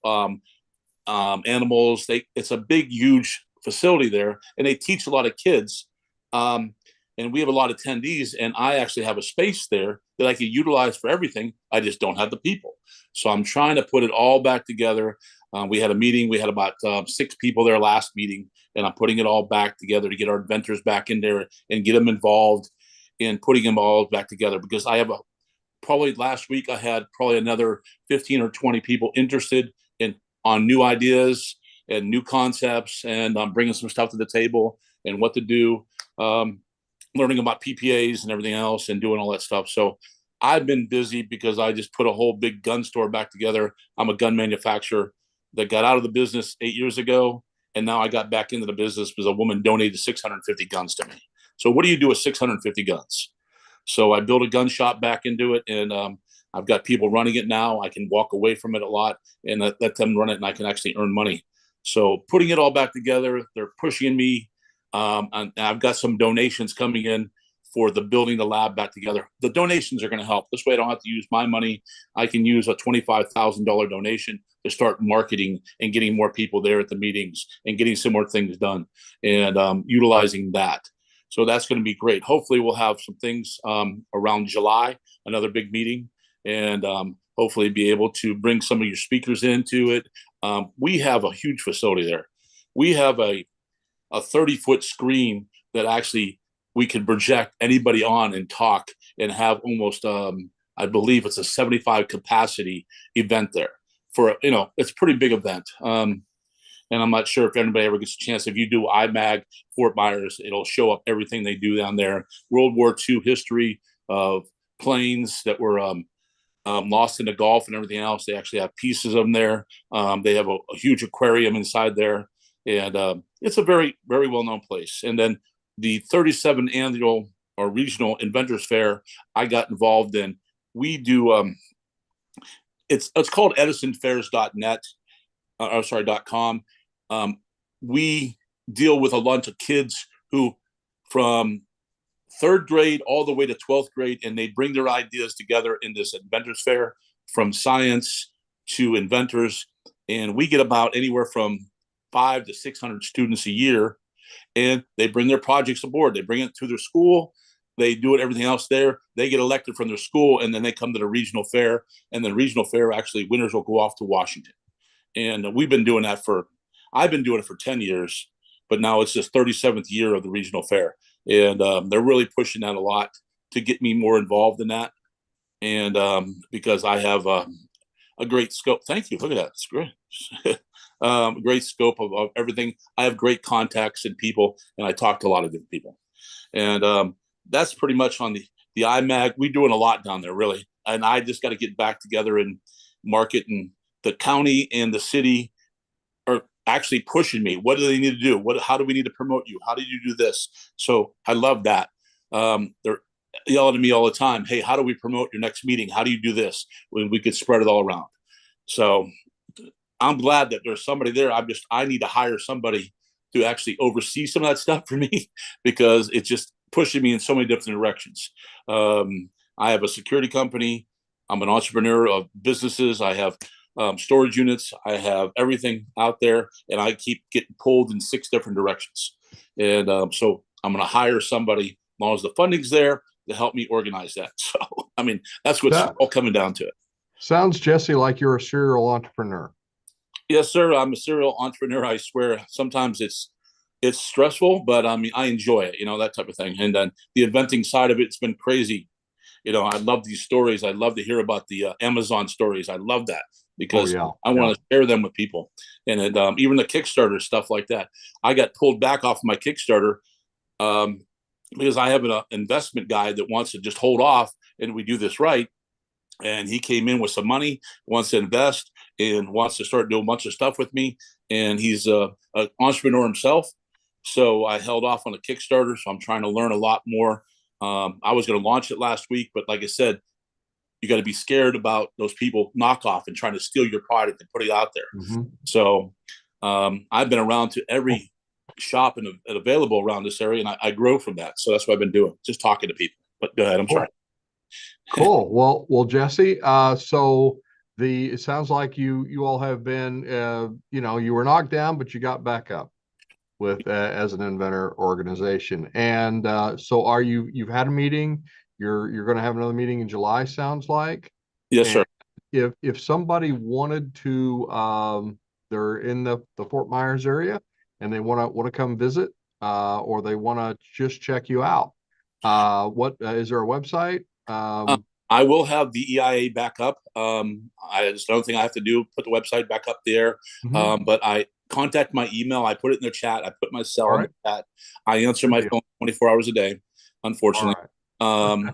animals. It's a big, huge facility there, and they teach a lot of kids. And we have a lot of attendees, and I actually have a space there that I can utilize for everything. I just don't have the people. So I'm trying to put it all back together. We had a meeting. We had about 6 people there last meeting, and I'm putting it all back together to get our inventors back in there and get them involved in putting them all back together. Because I have probably last week I had probably another 15 or 20 people interested in on new ideas and new concepts, and bringing some stuff to the table and what to do. Learning about PPAs and everything else and doing all that stuff. So I've been busy because I just put a whole big gun store back together. I'm a gun manufacturer that got out of the business 8 years ago. And now I got back into the business because a woman donated 650 guns to me. So what do you do with 650 guns? So I built a gun shop back into it, and I've got people running it now. I can walk away from it a lot and let them run it, and I can actually earn money. So putting it all back together, they're pushing me. And I've got some donations coming in for the building the lab back together. The donations are going to help. This way I don't have to use my money. I can use a $25,000 donation to start marketing and getting more people there at the meetings and getting some more things done, and utilizing that. So that's going to be great. Hopefully we'll have some things around July, another big meeting, and hopefully be able to bring some of your speakers into it. We have a huge facility there. We have a 30-foot screen that actually we can project anybody on and talk and have almost, I believe it's a 75 capacity event there for, it's a pretty big event. And I'm not sure if anybody ever gets a chance. If you do IMAG Fort Myers, it'll show up everything they do down there. World War II history of planes that were lost in the Gulf and everything else. They actually have pieces of them there. They have a huge aquarium inside there. And it's a very, very well-known place. And then the 37th annual or regional Inventors Fair, I got involved in. We do, it's called edisonfairs.net, .com. We deal with a bunch of kids who from 3rd grade all the way to 12th grade, and they bring their ideas together in this Inventors Fair, from science to inventors. And we get about anywhere from 500 to 600 students a year, and they bring their projects aboard. They bring it to their school. They do it, everything else there. They get elected from their school, and then they come to the regional fair. And the regional fair, actually, winners will go off to Washington. And I've been doing it for 10 years, but now it's this 37th year of the regional fair. And they're really pushing that a lot to get me more involved in that. And because I have a great scope. Thank you. Look at that. It's great. Great scope of everything. I have great contacts and people, and I talk to a lot of different people. And that's pretty much on the IMAG. We're doing a lot down there, really. And I just got to get back together and market. And the county and the city are actually pushing me. What do they need to do? How do we need to promote you? How do you do this? So I love that. They're yelling at me all the time. Hey, how do we promote your next meeting? How do you do this? When we could spread it all around. So I'm glad that there's somebody there. I need to hire somebody to actually oversee some of that stuff for me, because it's just pushing me in so many different directions. I have a security company. I'm an entrepreneur of businesses. I have storage units. I have everything out there, and I keep getting pulled in 6 different directions. And so I'm going to hire somebody, as long as the funding's there, to help me organize that. So, I mean, that's what's all coming down to it. Sounds, Jesse, like you're a serial entrepreneur. Yes, sir. I'm a serial entrepreneur. I swear. Sometimes it's It's stressful, but I mean, I enjoy it, you know, that type of thing. And then the inventing side of it's been crazy. You know, I love these stories. I love to hear about the Amazon stories. I love that Oh because yeah, I want to share them with people. And even the Kickstarter stuff like that. I got pulled back off my Kickstarter um, because I have an investment guy that wants to just hold off and we do this right. And he came in with some money, wants to invest, and wants to start doing a bunch of stuff with me. And he's an entrepreneur himself. So I held off on a Kickstarter. So I'm trying to learn a lot more. I was going to launch it last week, but like I said, you got to be scared about those people knockoff and trying to steal your product and put it out there. Mm-hmm. So I've been around to every shop and available around this area, and I grow from that. So that's what I've been doing, just talking to people. But go ahead, I'm sorry. Cool. Well, Jesse. So it sounds like you all have been, you know, you were knocked down, but you got back up with as an inventor organization. And so you've had a meeting. You're going to have another meeting in July. Sounds like. Yes, sir. If somebody wanted to, they're in the Fort Myers area and they want to come visit, or they want to just check you out. What is there a website? I will have the EIA back up. It's the only thing I have to do, put the website back up there. Mhm. But I contact my email. I put it in the chat. I put my cell All in right. the chat. I answer Good my deal. phone 24 hours a day, All unfortunately. right.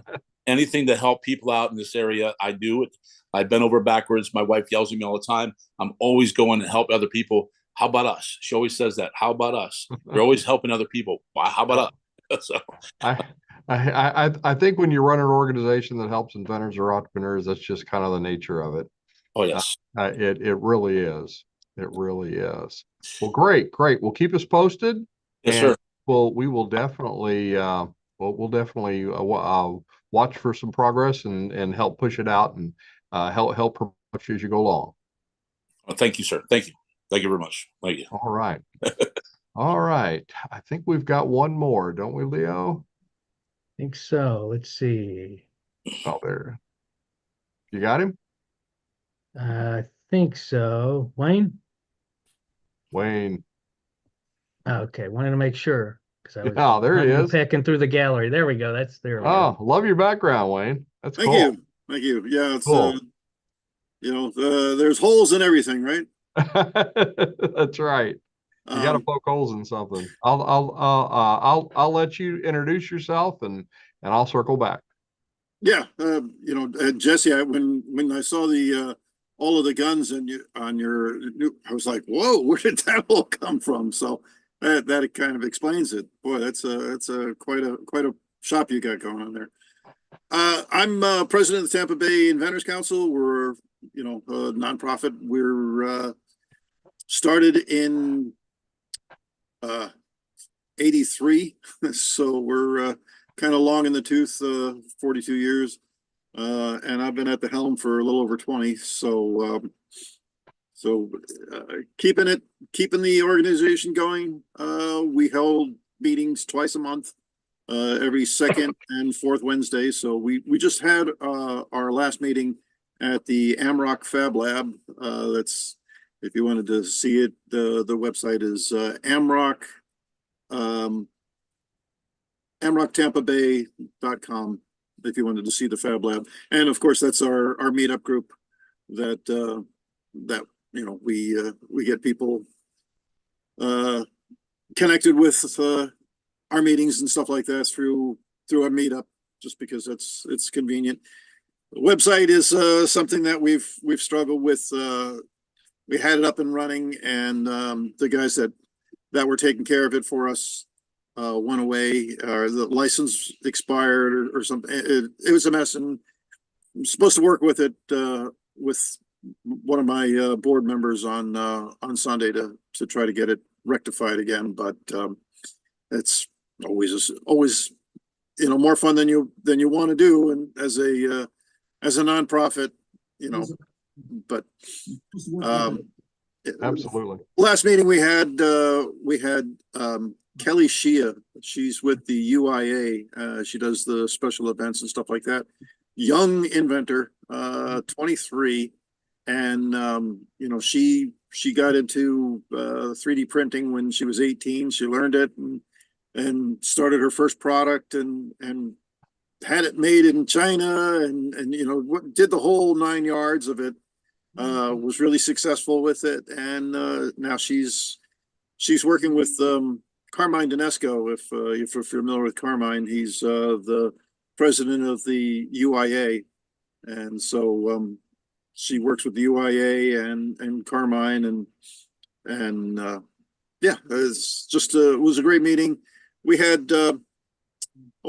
Anything to help people out in this area, I do it. I bend over backwards. My wife yells at me all the time. I'm always going to help other people. How about us? She always says that. How about us? You're always helping other people. Why? How about us? So I think when you run an organization that helps inventors or entrepreneurs, that's just kind of the nature of it. oh yes. It really is. It really is. Well, great. Well, keep us posted, Yes, and sir. we will definitely we'll definitely watch for some progress and help push it out and help promote you as you go along. Well, thank you, sir. Thank you. Thank you very much. Thank you. All right. All right. I think we've got one more, don't we, Leo? I think so. Let's see. Oh, there. You got him? I think so. Wayne? Wayne. Okay, wanted to make sure because I was Yeah, there he hunting and is. pecking through the gallery. There we go. There we go. Oh, love your background, Wayne. That's Thank cool. you. Thank you. Yeah, it's Cool. there's holes in everything, right? That's right. You got to poke holes in something. I'll let you introduce yourself and I'll circle back. Yeah, Jesse, when I saw the all of the guns on your I was like, whoa, where did that all come from? So that kind of explains it. Boy, that's quite a shop you got going on there. I'm president of the Tampa Bay Inventors Council. We're a nonprofit. We're started in 83, so we're kind of long in the tooth, 42 years, and I've been at the helm for a little over 20. So keeping the organization going. We held meetings twice a month, every second and fourth Wednesday. So we just had our last meeting at the Amrock Fab Lab. That's, if you wanted to see it, the website is Amrock. AmrockTampaBay.com if you wanted to see the Fab Lab. And of course, that's our meetup group that we get people connected with our meetings and stuff like that through a meetup, just because it's convenient. The website is something that we've struggled with. We had it up and running, and the guys that were taking care of it for us went away, or the license expired or something. It was a mess, and I'm supposed to work with it with one of my board members on Sunday to try to get it rectified again. But it's always more fun than you want to do, and as a nonprofit, but Absolutely. last meeting we had Kelly Shea. She's with the UIA. She does the special events and stuff like that. Young inventor, 23, and she she got into 3D printing when she was 18. She learned it and started her first product and had it made in China and you know did the whole 9 yards of it. Was really successful with it, and now she's working with Carmine Donesco. If you're familiar with Carmine, he's the president of the UIA, and so she works with the UIA and Carmine and yeah, it's just it was a great meeting. We had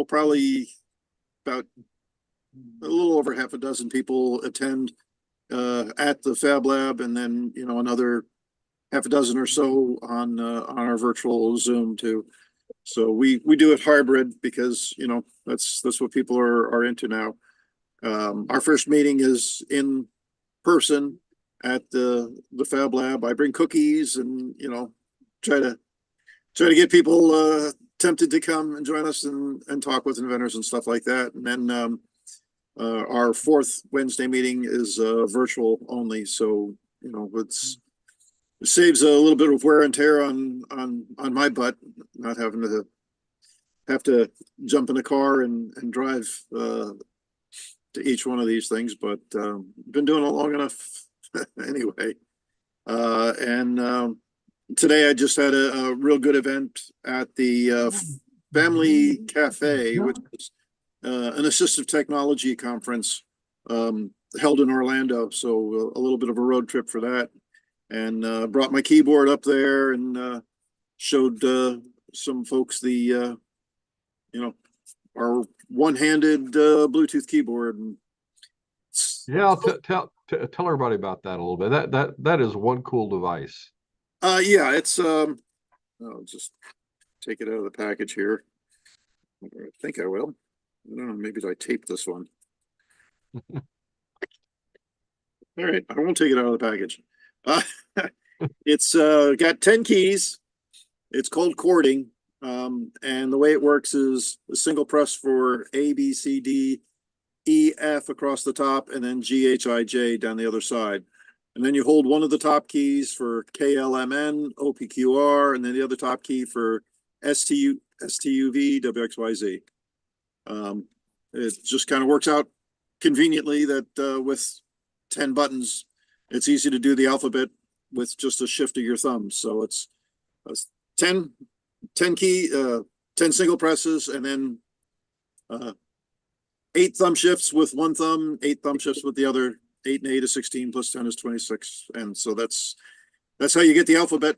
probably about a little over half a dozen people attend at the Fab Lab, and then you know another half a dozen or so on our virtual Zoom too. So we do it hybrid because you know that's what people are into now. Our first meeting is in person at the Fab Lab. I bring cookies and you know try to get people tempted to come and join us and talk with inventors and stuff like that. And then our fourth Wednesday meeting is virtual only, so you know it saves a little bit of wear and tear on my butt, not having to jump in a car and drive to each one of these things. But been doing it long enough anyway. And today I just had a real good event at the Family Cafe, which is an assistive technology conference held in Orlando. So a little bit of a road trip for that, and brought my keyboard up there and showed some folks the you know our one-handed Bluetooth keyboard. And Yeah, tell everybody about that a little bit. That is one cool device. yeah, it's I'll just take it out of the package here. I think I will. I don't know, maybe I tape this one. All right, I won't take it out of the package. It's got 10 keys. It's called chording. And the way it works is a single press for A, B, C, D, E, F across the top, and then G, H, I, J down the other side. And then you hold one of the top keys for K, L, M, N, O, P, Q, R, and then the other top key for S, T, U, V, W, X, Y, Z. It just kind of works out conveniently that with 10 buttons, it's easy to do the alphabet with just a shift of your thumb. So it's 10 single presses, and then 8 thumb shifts with one thumb, 8 thumb shifts with the other. 8 and 8 is 16 plus 10 is 26. And so that's how you get the alphabet.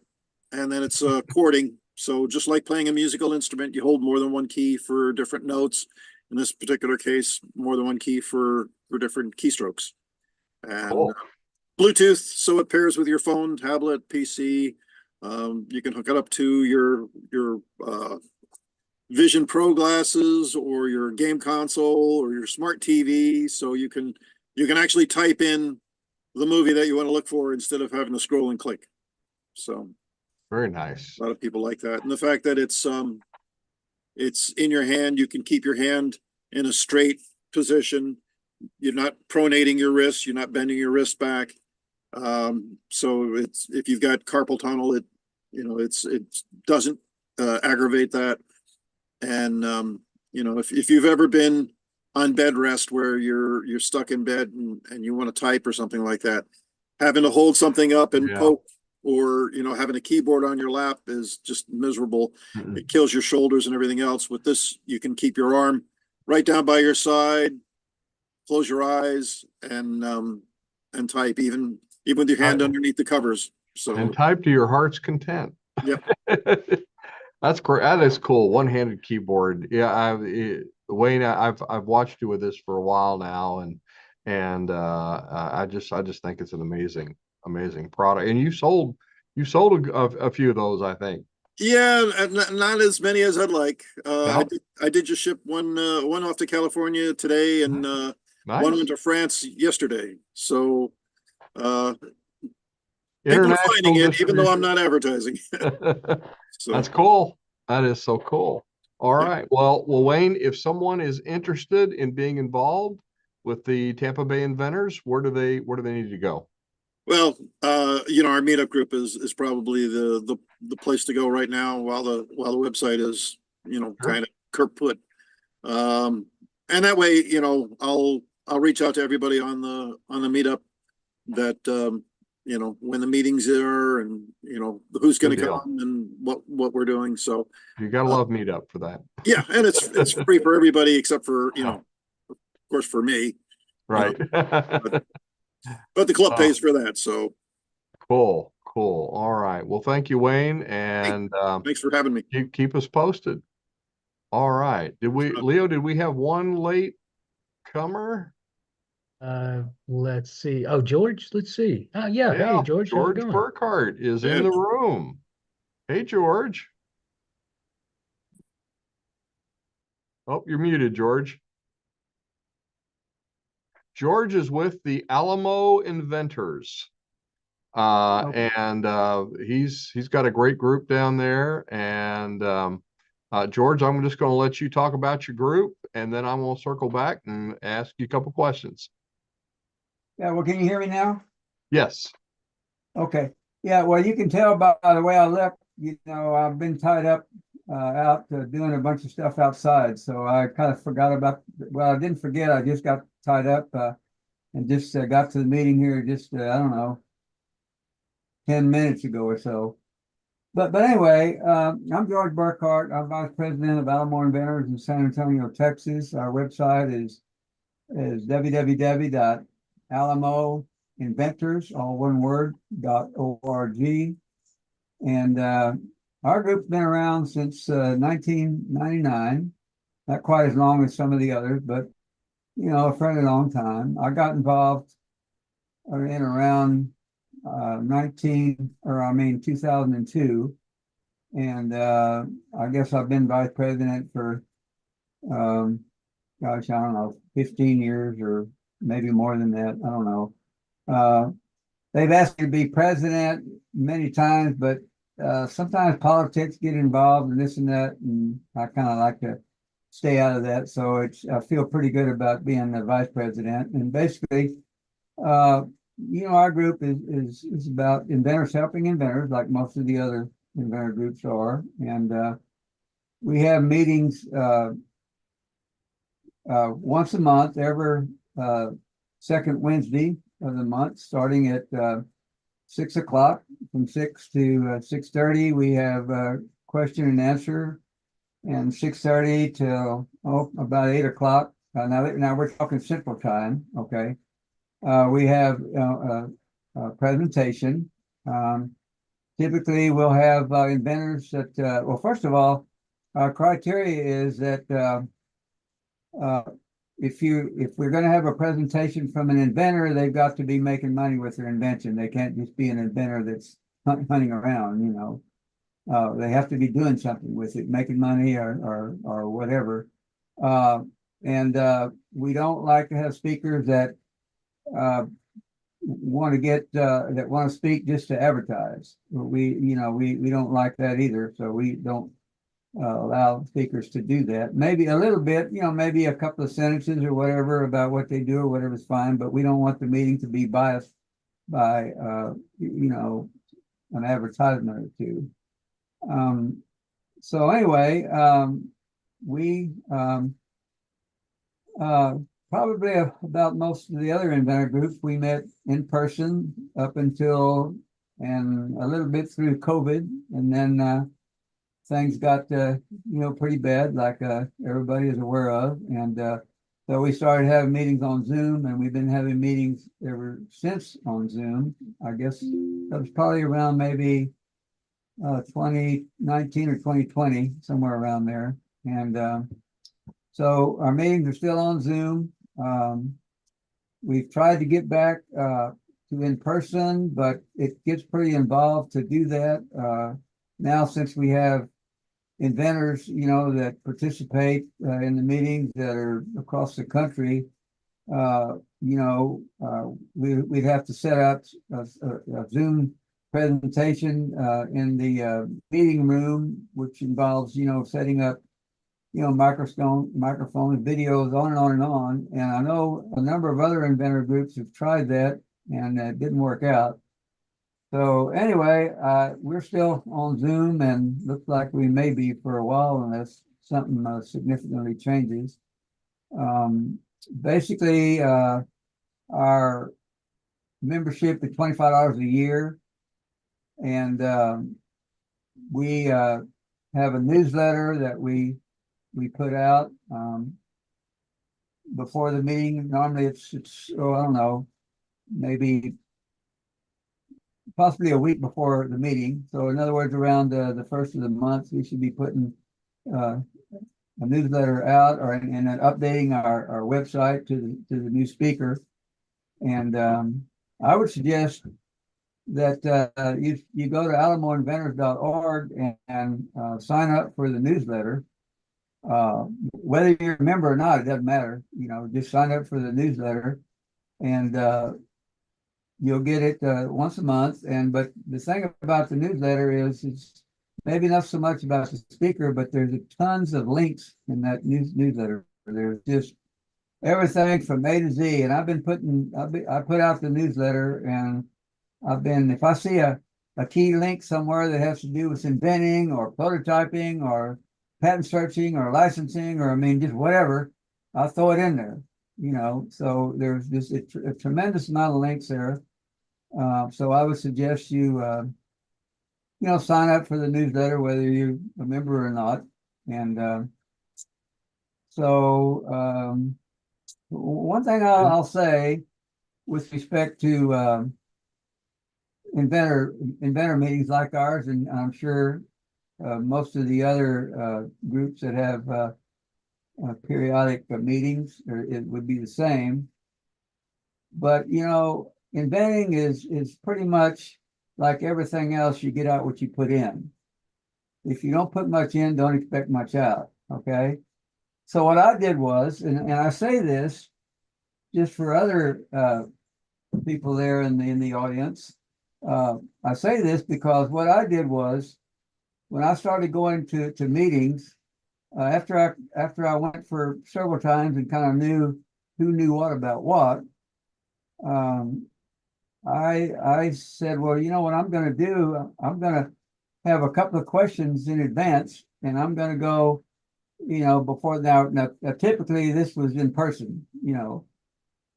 And then it's chording. So just like playing a musical instrument, you hold more than one key for different notes. In this particular case, more than one key for different keystrokes. And Cool. Bluetooth, so it pairs with your phone, tablet, PC. You can hook it up to your Vision Pro glasses or your game console or your smart TV. So you can actually type in the movie that you want to look for instead of having to scroll and click. So Very nice. a lot of people like that. And the fact that it's in your hand, you can keep your hand in a straight position. You're not pronating your wrist, you're not bending your wrist back. So it's, if you've got carpal tunnel, it doesn't aggravate that. And you know, if you've ever been on bed rest where you're stuck in bed and you want to type or something like that, having to hold something up and poke, or you know, having a keyboard on your lap is just miserable. It kills your shoulders and everything else. With this, you can keep your arm right down by your side, close your eyes, and type even with your hand underneath the covers. So and type to your heart's content. Yep. That's great. That is cool. One-handed keyboard. Yeah, Wayne, I've watched you with this for a while now, and I just think it's an amazing product. And you sold a few of those, I think. Yeah, not as many as I'd like. No? I did just ship one off to California today, and Nice. one went to France yesterday. So people are International finding it, even though I'm distribution. not advertising. So That's cool. That is so cool. All Yeah. right. Well, Wayne, if someone is interested in being involved with the Tampa Bay Inventors, where do they need to go? Well, our meetup group is probably the place to go right now while the website is, Sure. kind of kaput. And that way, I'll reach out to everybody on the meetup that, when the meetings are and, who's going Good to deal. come and what we're doing. So, You gotta love Meetup for that. yeah, and it's free for everybody except for, of course, for me, Right. but the club Oh. pays for that. So Cool. All right. Well, thank you, Wayne, and thanks for having me. keep us posted. All right. Leo, did we have one late comer? Let's see. Oh, George, let's see. Yeah. Hey, George, how's it George going? Burkhart is in Yeah. the room. Hey, George. Oh, you're muted, George. George is with the Alamo Inventors. And he's got a great group down there. And George, I'm just going to let you talk about your group, and then I'm going to circle back and ask you a couple questions. Yeah, well, can you hear me now? Yes. Okay. Yeah, well, you can tell by the way I look, I've been tied up out doing a bunch of stuff outside. So I kind of forgot I didn't forget, I just got tied up and just got to the meeting here just, I don't know, 10 minutes ago or so. But anyway, I'm George Burkhart. I'm Vice President of Alamo Inventors in San Antonio, Texas. Our website is www.alamoinventors, all one word, .org. And our group's been around since 1999, not quite as long as some of the others, but a fairly long time. I got involved in around 2002, and I guess I've been vice president for gosh, I don't know, 15 years or maybe more than that. I don't know. They've asked me to be president many times, but sometimes politics get involved and this and that, and I kind of like to stay out of that. So I feel pretty good about being the vice president. And basically, our group is about inventors helping inventors, like most of the other inventor groups are. And we have meetings once a month, every second Wednesday of the month, starting at 6 o'clock. From 6 to 6:30, we have question and answer, and 6:30 till about 8 o'clock. Now we're talking Central Time. Okay, we have a presentation. Typically, we'll have inventors that. Well, first of all, our criteria is that. If we're going to have a presentation from an inventor, they've got to be making money with their invention. They can't just be an inventor that's hunting around, they have to be doing something with it, making money or whatever. And we don't like to have speakers that want to speak just to advertise. We don't like that either. So we don't allow speakers to do that. Maybe a little bit, maybe a couple of sentences or whatever about what they do or whatever's fine, but we don't want the meeting to be biased by, an advertisement or two. So anyway, we probably about most of the other inventor groups, we met in person up until and a little bit through COVID, and then things got pretty bad, like everybody is aware of, and so we started having meetings on Zoom, and we've been having meetings ever since on Zoom. I guess that was probably around maybe 2019 or 2020, somewhere around there. And so our meetings are still on Zoom. We've tried to get back to in person, but it gets pretty involved to do that. Now, since we have inventors, that participate in the meetings that are across the country, we'd have to set up a Zoom presentation in the meeting room, which involves, setting up, microphones, videos, on and on and on. And I know a number of other inventor groups have tried that, and it didn't work out. So anyway, we're still on Zoom and looks like we may be for a while unless something significantly changes. Basically, our membership is $25 a year, and we have a newsletter that we put out before the meeting. Normally it's oh, I don't know, maybe possibly a week before the meeting. So in other words, around the first of the month, we should be putting a newsletter out, or and then updating our website to the new speaker. And I would suggest that you go to alamoinventors.org and sign up for the newsletter. Whether you're a member or not, it doesn't matter. You know, just sign up for the newsletter, and you'll get it once a month. But the thing about the newsletter is it's maybe not so much about the speaker, but there's tons of links in that newsletter. There's just everything from A to Z. And I put out the newsletter, and if I see a key link somewhere that has to do with inventing or prototyping or patent searching or licensing, or I mean, just whatever, I'll throw it in there, you know. So there's just a tremendous amount of links there. So I would suggest you sign up for the newsletter, whether you're a member or not. And one thing I'll say with respect to inventor meetings like ours, and I'm sure most of the other groups that have periodic meetings, it would be the same. But you know, inventing is pretty much like everything else. You get out what you put in. If you don't put much in, don't expect much out. Okay. So what I did was, and I say this just for other people there in the audience. I say this because what I did was, when I started going to meetings, after I went for several times and kind of knew who knew what about what, I said, well, you know what I'm going to do? I'm going to have a couple of questions in advance, and I'm going to go, you know, before now. Typically this was in person, you know,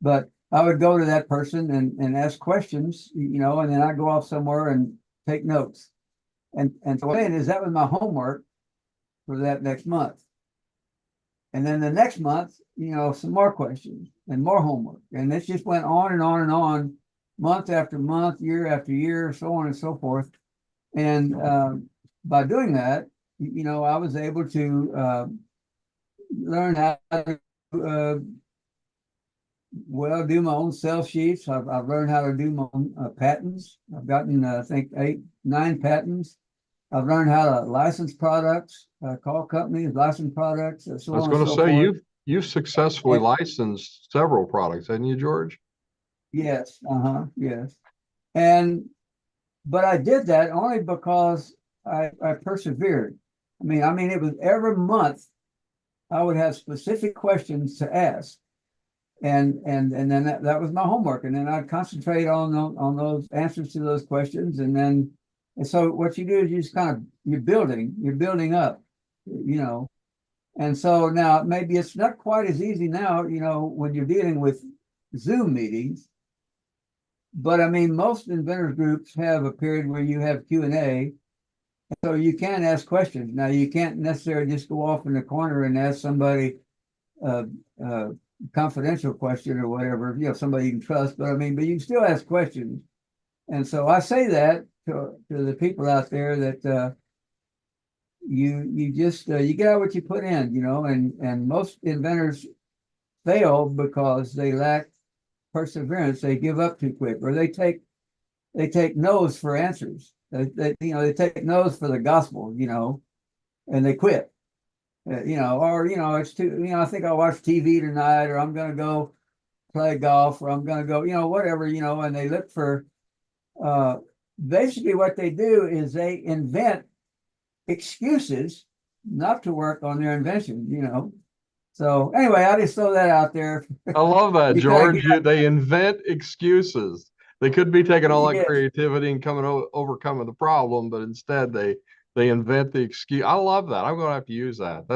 but I would go to that person and ask questions, you know, and then I'd go off somewhere and take notes. And so what that was my homework for that next month. And then the next month, you know, some more questions and more homework. And it just went on and on and on, month after month, year after year, so on and so forth. And by doing that, you know, I was able to learn how to do my own sales sheets. I've learned how to do my own patents. I've gotten, I think, 8, 9 patents. I've learned how to license products, call companies, license products, so I was on going and to so say, forth. you've successfully licensed several products, haven't you, George? Yes, yes. But I did that only because I persevered. I mean, it was every month I would have specific questions to ask. And then that was my homework. And then I'd concentrate on those answers to those questions. And so what you do is you just you're building up, you know. And so now maybe it's not quite as easy now, you know, when you're dealing with Zoom meetings. But I mean, most inventors groups have a period where you have Q&A, so you can ask questions. Now you can't necessarily just go off in the corner and ask somebody confidential question or whatever, you know, somebody you can trust. But you can still ask questions. And so I say that to the people out there that you just you get out what you put in, you know. And most inventors fail because they lack perseverance. They give up too quick, or they take no's for answers. They take no's for the gospel, you know, and they quit. You know, or you know, it's too. You know, I think I'll watch TV tonight, or I'm going to go play golf, or I'm going to go, you know, whatever, you know. And they look for. Basically, what they do is they invent excuses not to work on their invention, you know. So anyway, I just throw that out there. I love that, You George. gotta They invent excuses. They could be taking all that Yes. creativity and overcoming the problem, but instead they invent the excuse. I love that. I'm going to have to use that.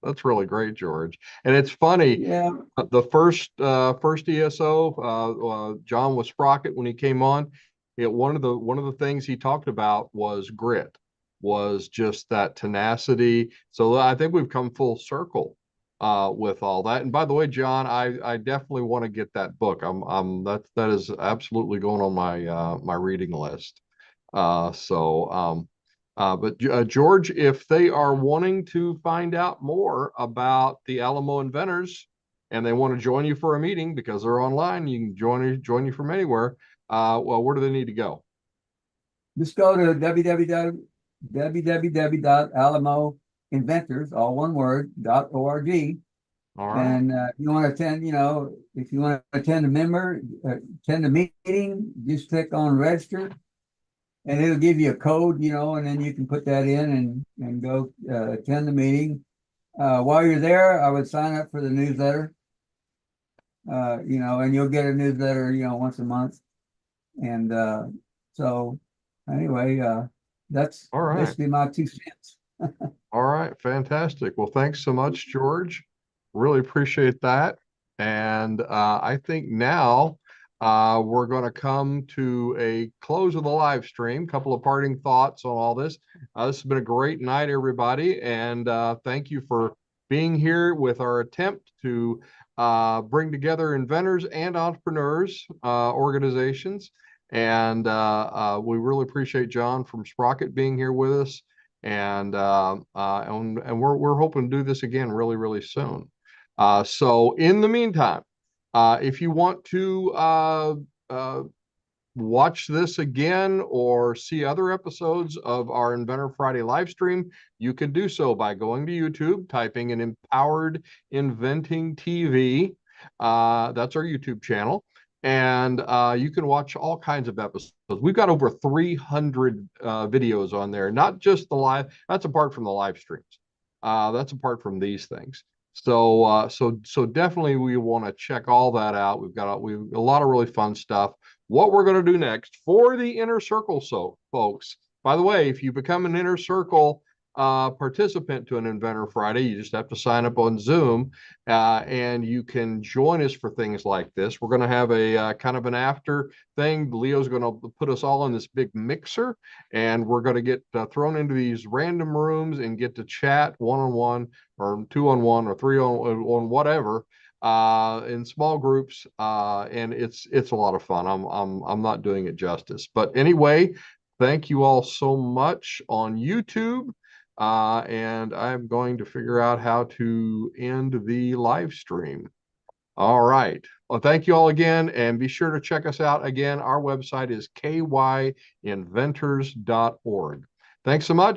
That's really great, George. And it's funny. Yeah. The first ESO, John was Sprocket when he came on. One of the things he talked about was grit, was just that tenacity. So I think we've come full circle with all that. And by the way, John, I definitely want to get that book. That is absolutely going on my reading list. But George, if they are wanting to find out more about the Alamo Inventors and they want to join you for a meeting because they're online, you can join you from anywhere. Well, where do they need to go? Just go to www.alamoinventors, all one word, .org. All right. And you want to attend, if you want to attend attend a meeting, just click on register and it'll give you a code, and then you can put that in and go attend the meeting. While you're there, I would sign up for the newsletter, and you'll get a newsletter, once a month. And so anyway, that's All right. basically my 2 cents. All right, fantastic. Well, thanks so much, George. Really appreciate that. And I think now we're going to come to a close of the live stream. Couple of parting thoughts on all this. This has been a great night, everybody. And thank you for being here with our attempt to bring together inventors and entrepreneurs organizations. And we really appreciate John from Sprocket being here with us. And we're hoping to do this again really, really soon. So in the meantime, if you want to watch this again or see other episodes of our Inventor Friday live stream, you can do so by going to YouTube, typing in Empowered Inventing TV. That's our YouTube channel. And you can watch all kinds of episodes. We've got over 300 videos on there, not just the live. That's apart from the live streams. That's apart from these things. So definitely we want to check all that out. We've got a lot of really fun stuff. What we're going to do next for the Inner Circle, folks. By the way, if you become an Inner Circle participant to an Inventor Friday, you just have to sign up on Zoom, and you can join us for things like this. We're going to have a kind of an after thing. Leo's going to put us all in this big mixer, and we're going to get thrown into these random rooms and get to chat one-on-one or 2-on-1 or 3-on whatever, in small groups, and it's a lot of fun. I'm not doing it justice, but anyway, thank you all so much on YouTube. And I'm going to figure out how to end the live stream. All right. Well, thank you all again, and be sure to check us out again. Our website is kyinventors.org. Thanks so much.